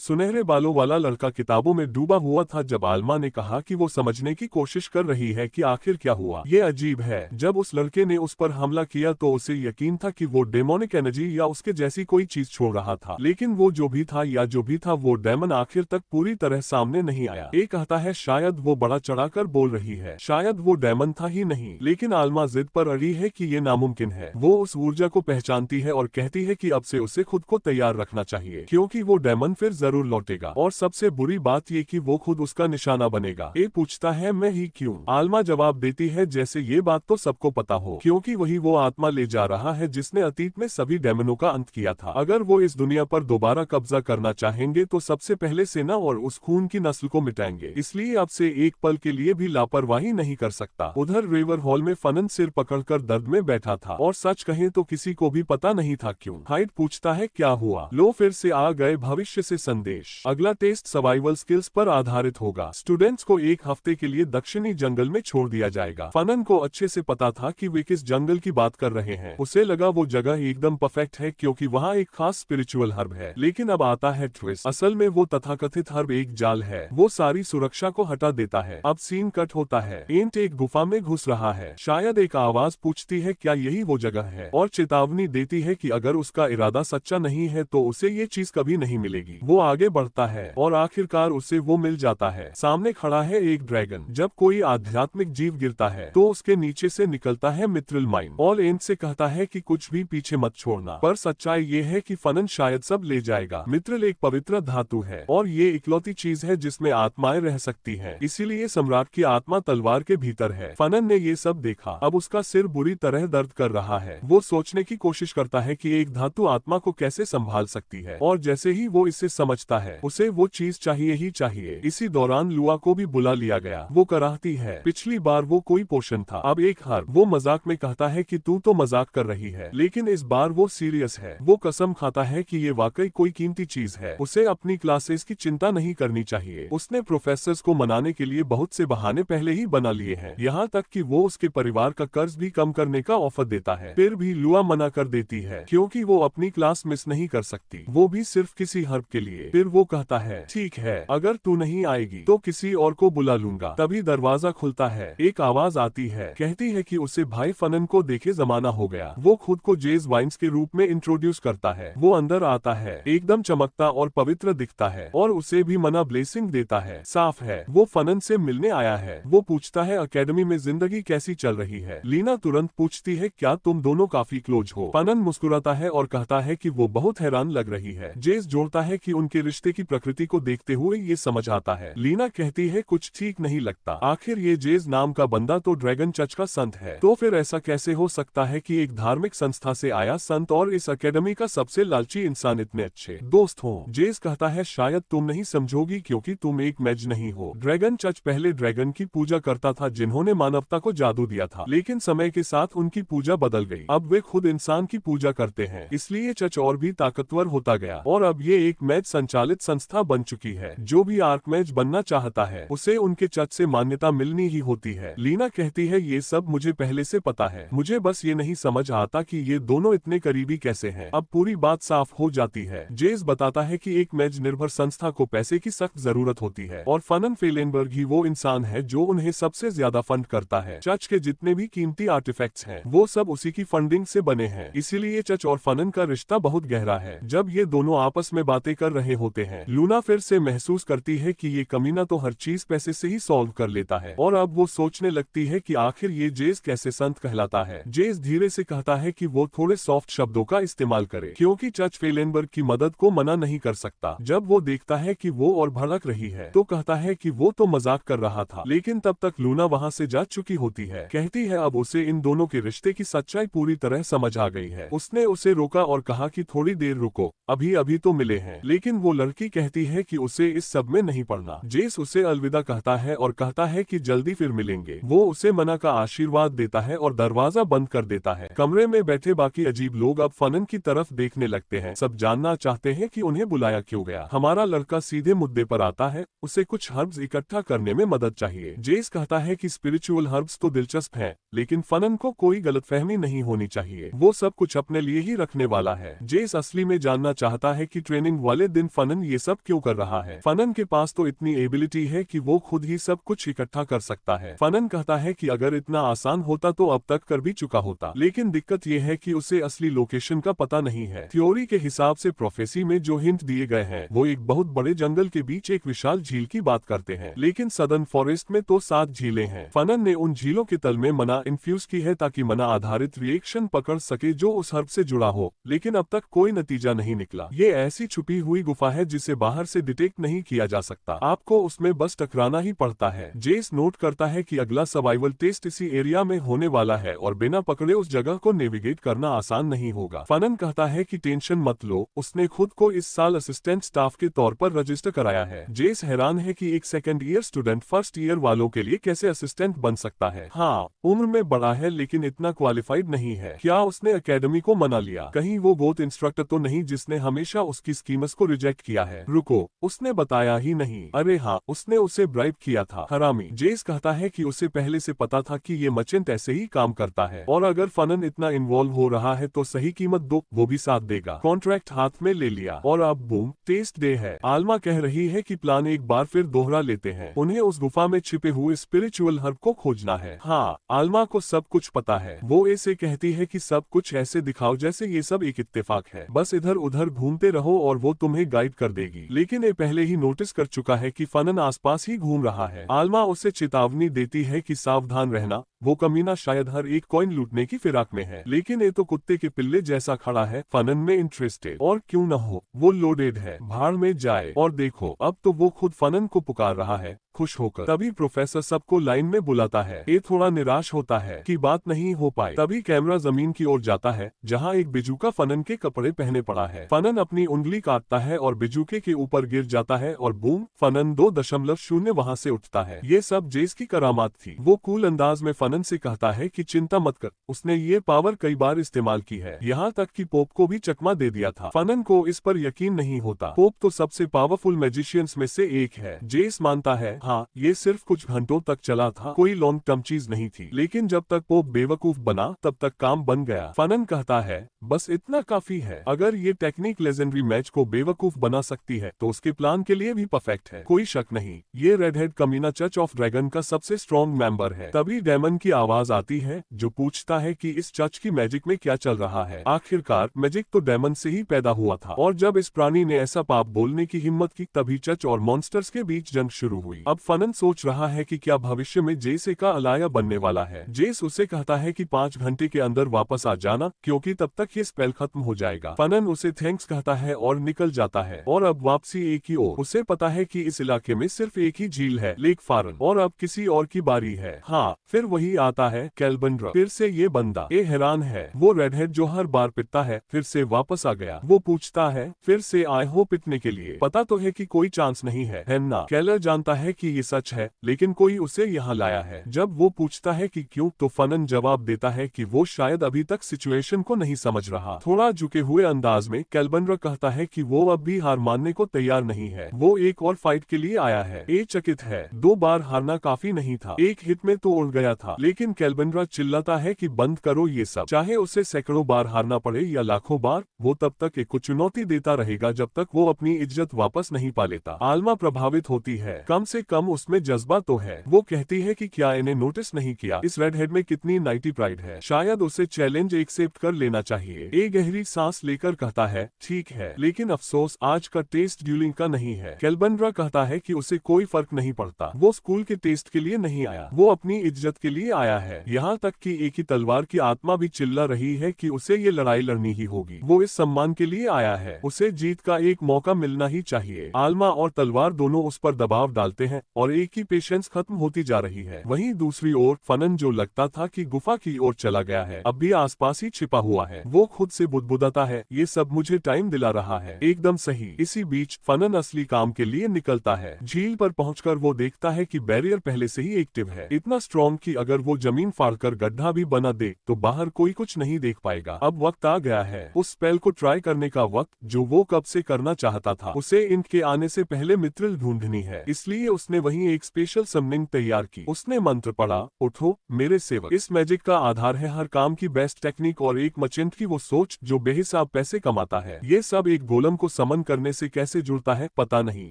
Speaker 1: सुनहरे बालों वाला लड़का किताबों में डूबा हुआ था जब आलमा ने कहा कि वो समझने की कोशिश कर रही है कि आखिर क्या हुआ। ये अजीब है, जब उस लड़के ने उस पर हमला किया तो उसे यकीन था कि वो डेमोनिक एनर्जी या उसके जैसी कोई चीज छोड़ रहा था, लेकिन वो जो भी था या जो भी था वो डेमन आखिर तक पूरी तरह सामने नहीं आया। एक कहता है शायद वो बड़ा चढ़ाकर बोल रही है, शायद वो डेमन था ही नहीं, लेकिन आलमा जिद पर अड़ी है कि ये नामुमकिन है। वो उस ऊर्जा को पहचानती है और कहती है कि अब से उसे खुद को तैयार रखना चाहिए, क्योंकि वो डेमन फिर जरूर लौटेगा, और सबसे बुरी बात ये कि वो खुद उसका निशाना बनेगा। ए पूछता है मैं ही क्यों? आलमा जवाब देती है जैसे ये बात तो सबको पता हो, क्योंकि वही वो आत्मा ले जा रहा है जिसने अतीत में सभी डेमनों का अंत किया था। अगर वो इस दुनिया पर दोबारा कब्जा करना चाहेंगे तो सबसे पहले सेना और उस खून की नस्ल को मिटाएंगे, इसलिए अब से एक पल के लिए भी लापरवाही नहीं कर सकता। उधर रिवर हॉल में फनन सिर पकड़कर दर्द में बैठा था, और सच कहें तो किसी को भी पता नहीं था क्यों। हाइड पूछता है क्या हुआ? लो फिर से आ गए भविष्य से संदेश। अगला टेस्ट सर्वाइवल स्किल्स पर आधारित होगा। स्टूडेंट्स को एक हफ्ते के लिए दक्षिणी जंगल में छोड़ दिया जाएगा। फनन को अच्छे से पता था कि वे किस जंगल की बात कर रहे हैं। उसे लगा वो जगह एकदम परफेक्ट है क्योंकि वहाँ एक खास स्पिरिचुअल हर्ब है, लेकिन अब आता है ट्विस्ट। असल में वो तथाकथित हर्ब एक जाल है। वो सारी सुरक्षा को हटा देता है। अब सीन कट होता है। एंट एक गुफा में घुस रहा है। शायद एक आवाज पूछती है क्या यही वो जगह है, और चेतावनी देती है कि अगर उसका इरादा सच्चा नहीं है तो उसे ये चीज कभी नहीं मिलेगी। वो आगे बढ़ता है और आखिरकार उसे वो मिल जाता है। सामने खड़ा है एक ड्रैगन। जब कोई आध्यात्मिक जीव गिरता है तो उसके नीचे से निकलता है मित्रिल माइंड, और एंट से कहता है कि कुछ भी पीछे मत छोड़ना। पर सच्चाई ये है कि फनन शायद सब ले जाएगा। मित्रिल एक पवित्र धातु है और ये इकलौती चीज है जिसमें आत्माएं रह सकती हैं, इसीलिए सम्राट की आत्मा तलवार के भीतर है। फनन ने ये सब देखा। अब उसका सिर बुरी तरह दर्द कर रहा है। वो सोचने की कोशिश करता है कि एक धातु आत्मा को कैसे संभाल सकती है, और जैसे ही वो इसे समझता है उसे वो चीज चाहिए ही चाहिए। इसी दौरान लुआ को भी बुला लिया गया। वो कराहती है पिछली बार वो कोई पोषण था, अब एक हर्ब। वो मजाक में कहता है कि तू तो मजाक कर रही है, लेकिन इस बार वो सीरियस है। वो कसम खाता है कि ये वाकई कोई कीमती चीज है। उसे अपनी क्लासेस की चिंता नहीं करनी चाहिए। उसने प्रोफेसर्स को मनाने के लिए बहुत से बहाने पहले ही बना लिए हैं, यहाँ तक कि वो उसके परिवार का कर्ज भी कम करने का ऑफर देता है। फिर भी लुआ मना कर देती है क्योंकि वो अपनी क्लास मिस नहीं कर सकती, वो भी सिर्फ किसी हर्ब के लिए। फिर वो कहता है ठीक है, अगर तू नहीं आएगी तो किसी और को बुला लूंगा। तभी दरवाजा खुलता है। एक आवाज आती है, कहती है कि उसे भाई फनन को देखे जमाना हो गया। वो खुद को जेज वाइन्स के रूप में इंट्रोड्यूस करता है। वो अंदर आता है, एकदम चमकता और पवित्र दिखता है, और उसे भी मना ब्लेसिंग देता है। साफ है वो फनन से मिलने आया है। वो पूछता है अकेडमी में जिंदगी कैसी चल रही है। लीना तुरंत पूछती है क्या तुम दोनों काफी क्लोज हो? फनन मुस्कुराता है और कहता है कि वो बहुत हैरान लग रही है। जेज जोड़ता है कि उनके रिश्ते की प्रकृति को देखते हुए ये समझ आता है। लीना कहती है कुछ ठीक नहीं लगता, आखिर ये जेज नाम का बंदा तो ड्रैगन चर्च का संत है, तो फिर ऐसा कैसे हो सकता है कि एक धार्मिक संस्था से आया संत और इस एकेडमी का सबसे लालची इंसान इतने अच्छे दोस्त हो? जेज कहता है शायद तुम नहीं समझोगी क्योंकि तुम एक मैज नहीं हो। ड्रैगन चर्च पहले ड्रैगन की पूजा करता था जिन्होंने मानवता को जादू दिया था, लेकिन समय के साथ उनकी पूजा बदल गई। अब वे खुद इंसान की पूजा करते हैं, इसलिए चर्च और भी ताकतवर होता गया, और अब ये एक मैज संचालित संस्था बन चुकी है। जो भी आर्कमैज बनना चाहता है उसे उनके चर्च से मान्यता मिलनी ही होती है। लीना कहती है ये सब मुझे पहले से पता है, मुझे बस ये नहीं समझ आता कि ये दोनों इतने करीबी कैसे हैं। अब पूरी बात साफ हो जाती है। जेज बताता है कि एक मैज निर्भर संस्था को पैसे की सख्त जरूरत होती है, और फनन फेलेनबर्ग ही वो इंसान है जो उन्हें सबसे ज्यादा फंड करता है। चच के जितने भी कीमती आर्टिफैक्ट्स हैं वो सब उसी की फंडिंग से बने हैं, इसीलिए चच और फनन का रिश्ता बहुत गहरा है। जब ये दोनों आपस में बातें कर रहे होते हैं, लूना फिर से महसूस करती है कि ये कमीना तो हर चीज पैसे से ही सॉल्व कर लेता है, और अब वो सोचने लगती है कि आखिर ये जेस कैसे संत कहलाता है। जेस धीरे से कहता है कि वो थोड़े सॉफ्ट शब्दों का इस्तेमाल करे, क्योंकि चच फेलेनबर्ग की मदद को मना नहीं कर सकता। जब वो देखता है कि वो और भड़क रही है तो कहता है कि वो तो मजाक कर रहा था, लेकिन तब तक लूना वहाँ से जा चुकी होती है। कहती है अब उसे इन दोनों के रिश्ते की सच्चाई पूरी तरह समझ आ गई है। उसने उसे रोका और कहा कि थोड़ी देर रुको, अभी अभी तो मिले हैं, लेकिन वो लड़की कहती है कि उसे इस सब में नहीं पड़ना। जेस उसे अलविदा कहता है और कहता है कि जल्दी फिर मिलेंगे। वो उसे मना का आशीर्वाद देता है और दरवाजा बंद कर देता है। कमरे में बैठे बाकी अजीब लोग अब फनन की तरफ देखने लगते हैं। सब जानना चाहते हैं कि उन्हें बुलाया क्यों गया। हमारा लड़का सीधे मुद्दे पर आता है, उसे कुछ हर्ब्स इकट्ठा करने में मदद चाहिए। जेस कहता है कि स्पिरिचुअल हर्ब्स तो दिलचस्प हैं, लेकिन फनन को कोई गलतफहमी नहीं होनी चाहिए, वो सब कुछ अपने लिए ही रखने वाला है। जेस असली में जानना चाहता है कि ट्रेनिंग वाले दिन फनन ये सब क्यों कर रहा है। फनन के पास तो इतनी एबिलिटी है कि वो खुद ही सब कुछ इकट्ठा कर सकता है। फनन कहता है कि अगर इतना आसान होता तो अब तक कर भी चुका होता, लेकिन दिक्कत ये है कि उसे असली लोकेशन का पता नहीं है। थ्योरी के हिसाब से प्रोफेसी में जो हिंट दिए गए हैं वो एक बहुत बड़े जंगल के बीच एक विशाल झील की बात करते हैं, लेकिन सदर्न फॉरेस्ट में तो 7 झीलें हैं। फनन ने उन झीलों के तल में मना इन्फ्यूज की है ताकि मना आधारित रिएक्शन पकड़ सके जो उस हर्ब से जुड़ा हो, लेकिन अब तक कोई नतीजा नहीं निकला। ये ऐसी छुपी हुई गुफा है जिसे बाहर से डिटेक्ट नहीं किया जा सकता, आपको उसमें बस टकराना ही पड़ता है। जेस नोट करता है कि अगला सर्वाइवल टेस्ट इसी एरिया में होने वाला है और बिना पकड़े उस जगह को नेविगेट करना आसान नहीं होगा। फनन कहता है कि टेंशन मत लो, उसने खुद को इस साल असिस्टेंट स्टाफ के तौर पर रजिस्टर कराया है। जेस हैरान है कि एक second year student first year वालों के लिए कैसे असिस्टेंट बन सकता है। हाँ, उम्र में बड़ा है लेकिन इतना क्वालिफाइड नहीं है। क्या उसने एकेडमी को मना लिया? कहीं वो गोत इंस्ट्रक्टर तो नहीं जिसने हमेशा उसकी स्कीम्स को रिजेक्ट किया है? रुको, उसने बताया ही नहीं। अरे हाँ, उसने उसे ब्राइब किया था, हरामी। जेस कहता है कि उसे पहले से पता था कि ये मर्चेंट ऐसे ही काम करता है, और अगर फनन इतना इन्वॉल्व हो रहा है तो सही कीमत दो, वो भी साथ देगा। कॉन्ट्रैक्ट हाथ में ले लिया और अब बूम, टेस्ट डे है। आल्मा कह रही है कि प्लान एक बार फिर दोहरा लेते हैं, उन्हें उस गुफा में छिपे हुए स्पिरिचुअल हर्ब को खोजना है। हाँ, आल्मा को सब कुछ पता है। वो ऐसे कहती है कि सब कुछ ऐसे दिखाओ जैसे ये सब एक इत्तेफाक है, बस इधर उधर घूमते रहो और वो तुम्हें गाइड कर देगी। लेकिन ये पहले ही नोटिस कर चुका है कि फनन आसपास ही घूम रहा है। आल्मा उसे चेतावनी देती है कि सावधान रहना, वो कमीना शायद हर एक कॉइन लूटने की फिराक में है, लेकिन ये तो कुत्ते के पिल्ले जैसा खड़ा है। फनन में इंटरेस्टेड, और क्यों न हो, वो लोडेड है, भाड़ में जाए। और देखो, अब तो वो खुद फनन को पुकार रहा है खुश होकर। तभी प्रोफेसर सबको लाइन में बुलाता है। ये थोड़ा निराश होता है कि बात नहीं हो पाई। तभी कैमरा जमीन की ओर जाता है जहां एक बिजुका फनन के कपड़े पहने पड़ा है। फनन अपनी उंगली काटता है और बिजुके के ऊपर गिर जाता है और बूम, फनन 2.0 वहां से उठता है। ये सब जेस की करामात थी। वो कूल अंदाज में फनन से कहता है कि चिंता मत कर, उसने ये पावर कई बार इस्तेमाल की है, यहाँ तक कि पोप को भी चकमा दे दिया था। फनन को इस पर यकीन नहीं होता। पोप तो सबसे पावरफुल मैजिशियंस में से एक है। जेस मानता है हाँ, ये सिर्फ कुछ घंटों तक चला था, कोई लॉन्ग टर्म चीज नहीं थी, लेकिन जब तक पोप बेवकूफ बना तब तक काम बन गया। फनन कहता है बस इतना काफी है। अगर ये टेक्निक लेजेंडरी मैच को बेवकूफ बना सकती है तो उसके प्लान के लिए भी परफेक्ट है, कोई शक नहीं। ये रेडहेड कमीना चर्च ऑफ ड्रैगन का सबसे स्ट्रॉन्ग मेंबर है। तभी डेमन की आवाज आती है जो पूछता है कि इस चर्च की मैजिक में क्या चल रहा है। आखिरकार मैजिक तो डेमन से ही पैदा हुआ था, और जब इस प्राणी ने ऐसा पाप बोलने की हिम्मत की तभी चर्च और मॉन्स्टर्स के बीच जंग शुरू हुई। अब फनन सोच रहा है कि क्या भविष्य में जेस का अलाया बनने वाला है। जेस उसे कहता है कि 5 घंटे के अंदर वापस आ जाना, क्योंकि तब तक ये स्पेल खत्म हो जाएगा। फनन उसे थैंक्स कहता है और निकल जाता है, और अब वापसी एक ही ओर। उसे पता है कि इस इलाके में सिर्फ एक ही झील है, लेक फारन, और अब किसी और की बारी है। हाँ, फिर वही आता है कैल्बंड्रा। फिर से ये बंदा, ये हैरान है। वो रेडहेड जो हर बार पिटता है फिर से वापस आ गया। वो पूछता है फिर से आए हो पिटने के लिए? पता तो है कि कोई चांस नहीं है ना? कैलर जानता है कि ये सच है, लेकिन कोई उसे यहाँ लाया है। जब वो पूछता है कि क्यों, तो फनन जवाब देता है कि वो शायद अभी तक सिचुएशन को नहीं समझ रहा। थोड़ा झुके हुए अंदाज में कैल्बंड्रा कहता है कि वो अब भी हार मानने को तैयार नहीं है, वो एक और फाइट के लिए आया है। ये चकित है, 2 बार हारना काफी नहीं था, एक हिट में तो उड़ गया था। लेकिन कैल्बंड्रा चिल्लाता है कि बंद करो ये सब, चाहे उसे सैकड़ों बार हारना पड़े या लाखों बार, वो तब तक एक को चुनौती देता रहेगा जब तक वो अपनी इज्जत वापस नहीं पा लेता। आल्मा प्रभावित होती है, कम से कम उसमें जज्बा तो है। वो कहती है कि क्या इन्हें नोटिस नहीं किया इस रेडहेड में कितनी नाइटी प्राइड है, शायद उसे चैलेंज एक्सेप्ट कर लेना चाहिए। ए गहरी सांस लेकर कहता है ठीक है, लेकिन अफसोस आज का टेस्ट ड्यूलिंग का नहीं है। कैल्बंड्रा कहता है कि उसे कोई फर्क नहीं पड़ता, वो स्कूल के टेस्ट के लिए नहीं आया, वो अपनी इज्जत के लिए आया है। यहाँ तक कि एक ही तलवार की आत्मा भी चिल्ला रही है कि उसे ये लड़ाई लड़नी ही होगी। वो इस सम्मान के लिए आया है, उसे जीत का एक मौका मिलना ही चाहिए। आल्मा और तलवार दोनों उस पर दबाव डालते हैं और एक ही पेशेंस खत्म होती जा रही है। वहीं दूसरी ओर फनन, जो लगता था कि गुफा की ओर चला गया है, अब भी आसपास ही छिपा हुआ है। वो खुद से बुदबुदाता है, ये सब मुझे टाइम दिला रहा है। एकदम सही। इसी बीच फनन असली काम के लिए निकलता है। झील पर पहुंचकर वो देखता है कि बैरियर पहले से ही एक्टिव है, इतना स्ट्रॉन्ग कि अगर वो जमीन फाड़कर गड्ढा भी बना दे तो बाहर कोई कुछ नहीं देख पाएगा। अब वक्त आ गया है उस स्पेल को ट्राई करने का, वक्त जो वो कब से करना चाहता था। उसे इनके आने से पहले मित्रिल ढूंढनी है, इसलिए उसने वहीं एक स्पेशल समनिंग तैयार की। उसने मंत्र पढ़ा, उठो मेरे सेवक। इस मैजिक का आधार है हर काम की बेस्ट टेक्निक और एक मर्चेंट की वो सोच जो बेहिसाब पैसे कमाता है। ये सब एक गोलम को समन करने से कैसे जुड़ता है पता नहीं,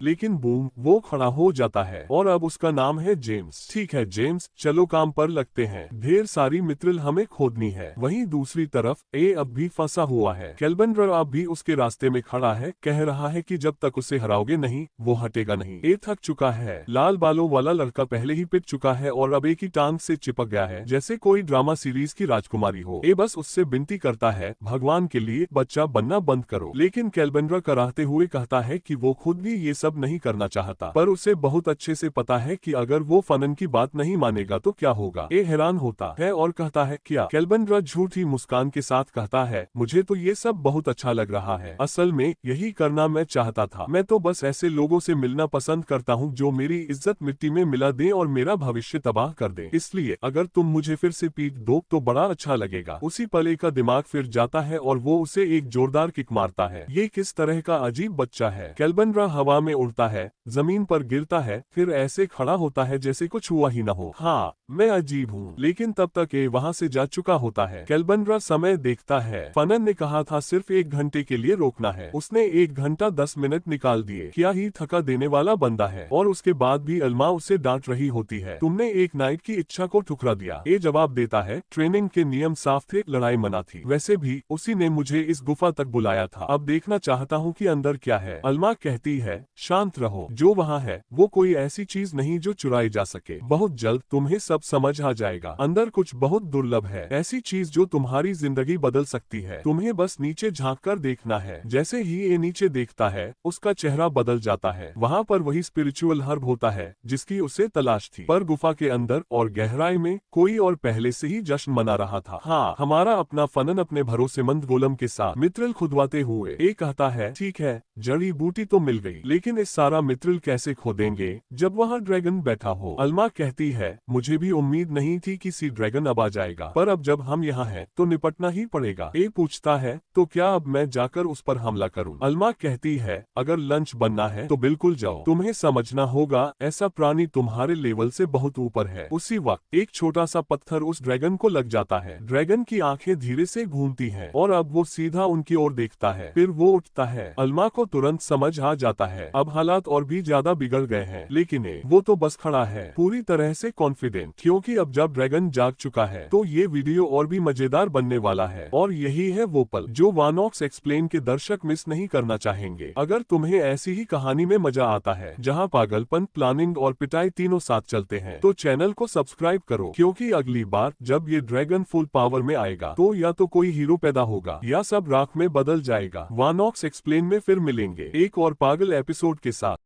Speaker 1: लेकिन बूम, वो खड़ा हो जाता है और अब उसका नाम है जेम्स। ठीक है जेम्स, चलो काम पर लगते हैं, ढेर सारी मित्रिल हमें खोदनी है। वहीं दूसरी तरफ ए अब भी फंसा हुआ है। कैल्बंड्रा अब भी उसके रास्ते में खड़ा है, कह रहा है कि जब तक उसे हराओगे नहीं वो हटेगा नहीं। ए थक चुका है, लाल बालों वाला लड़का पहले ही पिट चुका है और अब एक ही टांग से चिपक गया है जैसे कोई ड्रामा सीरीज की राजकुमारी हो। ए बस उससे विनती करता है, भगवान के लिए बच्चा बनना बंद करो। लेकिन कैल्बंड्रा कराहते हुए कहता है कि वो खुद भी ये सब नहीं करना चाहता, पर उसे बहुत अच्छे से पता है कि अगर वो फनन की बात नहीं मानेगा तो क्या होगा। ए हैरान होता है और कहता है क्या? कैल्बंड्रा झूठी मुस्कान के साथ कहता है, मुझे तो ये सब बहुत अच्छा लग रहा है, असल में यही करना मैं चाहता था। मैं तो बस ऐसे लोगों से मिलना पसंद करता हूँ जो मेरी इज्जत मिट्टी में मिला दे और मेरा भविष्य तबाह कर दे, इसलिए अगर तुम मुझे फिर से पीट दो तो बड़ा अच्छा लगेगा। उसी पले का दिमाग फिर जाता है और वो उसे एक जोरदार किक मारता है। ये किस तरह का अजीब बच्चा है। कैल्बंड्रा हवा में उड़ता है, जमीन पर गिरता है, फिर ऐसे खड़ा होता है जैसे कुछ हुआ ही न हो। हाँ, मैं अजीब हूँ, लेकिन तब तक ये वहाँ से जा चुका होता है। कैल्बंड्रा समय देखता है, फनन ने कहा था सिर्फ 1 घंटे के लिए रोकना है, उसने 1 घंटा 10 मिनट निकाल दिए। क्या ही थका देने वाला बंदा है। और उसके बाद भी अल्मा उसे डांट रही होती है, तुमने एक नाइट की इच्छा को ठुकरा दिया। ये जवाब देता है, ट्रेनिंग के नियम साफ थे, लड़ाई मना थी। वैसे भी उसी ने मुझे इस गुफा तक बुलाया था, अब देखना चाहता हूँ कि अंदर क्या है। अल्मा कहती है, शांत रहो, जो वहाँ है वो कोई ऐसी चीज नहीं जो चुराई जा सके। बहुत जल्द तुम्हें सब समझ आ जाएगा। अंदर कुछ बहुत दुर्लभ है, ऐसी चीज जो तुम्हारी जिंदगी बदल सकती है। तुम्हें बस नीचे झांक कर देखना है। जैसे ही ये नीचे देखता है उसका चेहरा बदल जाता है। वहाँ पर वही स्पिरिचुअल हर्ब होता है जिसकी उसे तलाश थी, पर गुफा के अंदर और गहराई में कोई और पहले से ही जश्न मना रहा था। हाँ, हमारा अपना फनन अपने भरोसेमंद गोलम के साथ मित्रिल खुदवाते हुए एक कहता है, ठीक है जड़ी बूटी तो मिल गई, लेकिन इस सारा मित्रिल कैसे खोदेंगे जब वहाँ ड्रैगन बैठा हो। अल्मा कहती है, मुझे भी उम्मीद नहीं थी कि सी ड्रैगन अब आ जाएगा, पर अब जब हम यहाँ हैं तो निपटना ही पड़ेगा। ए पूछता है, तो क्या अब मैं जाकर उस पर हमला करूं? अल्मा कहती है, अगर लंच बनना है तो बिल्कुल जाओ, तुम्हें समझना होगा ऐसा प्राणी तुम्हारे लेवल से बहुत ऊपर है। उसी वक्त एक छोटा सा पत्थर उस ड्रैगन को लग जाता है। ड्रैगन की आंखें धीरे से घूमती हैं और अब वो सीधा उनकी ओर देखता है, फिर वो उठता है। अल्मा को तुरंत समझ आ जाता है अब हालात और भी ज्यादा बिगड़ गए हैं, लेकिन वो तो बस खड़ा है पूरी तरह से कॉन्फिडेंट, क्योंकि अब जब ड्रैगन जाग चुका है तो ये वीडियो और भी मजेदार बनने वाला है। और यही है वो पल जो वानॉक्स एक्सप्लेन के दर्शक मिस नहीं करना चाहेंगे। अगर तुम्हें ऐसी ही कहानी में मजा आता है जहां पागलपन, प्लानिंग और पिटाई तीनों साथ चलते हैं, तो चैनल को सब्सक्राइब करो, क्योंकि अगली बार जब ये ड्रैगन फुल पावर में आएगा तो या तो कोई हीरो पैदा होगा या सब राख में बदल जाएगा। वानॉक्स एक्सप्लेन में फिर मिलेंगे एक और पागल एपिसोड के साथ।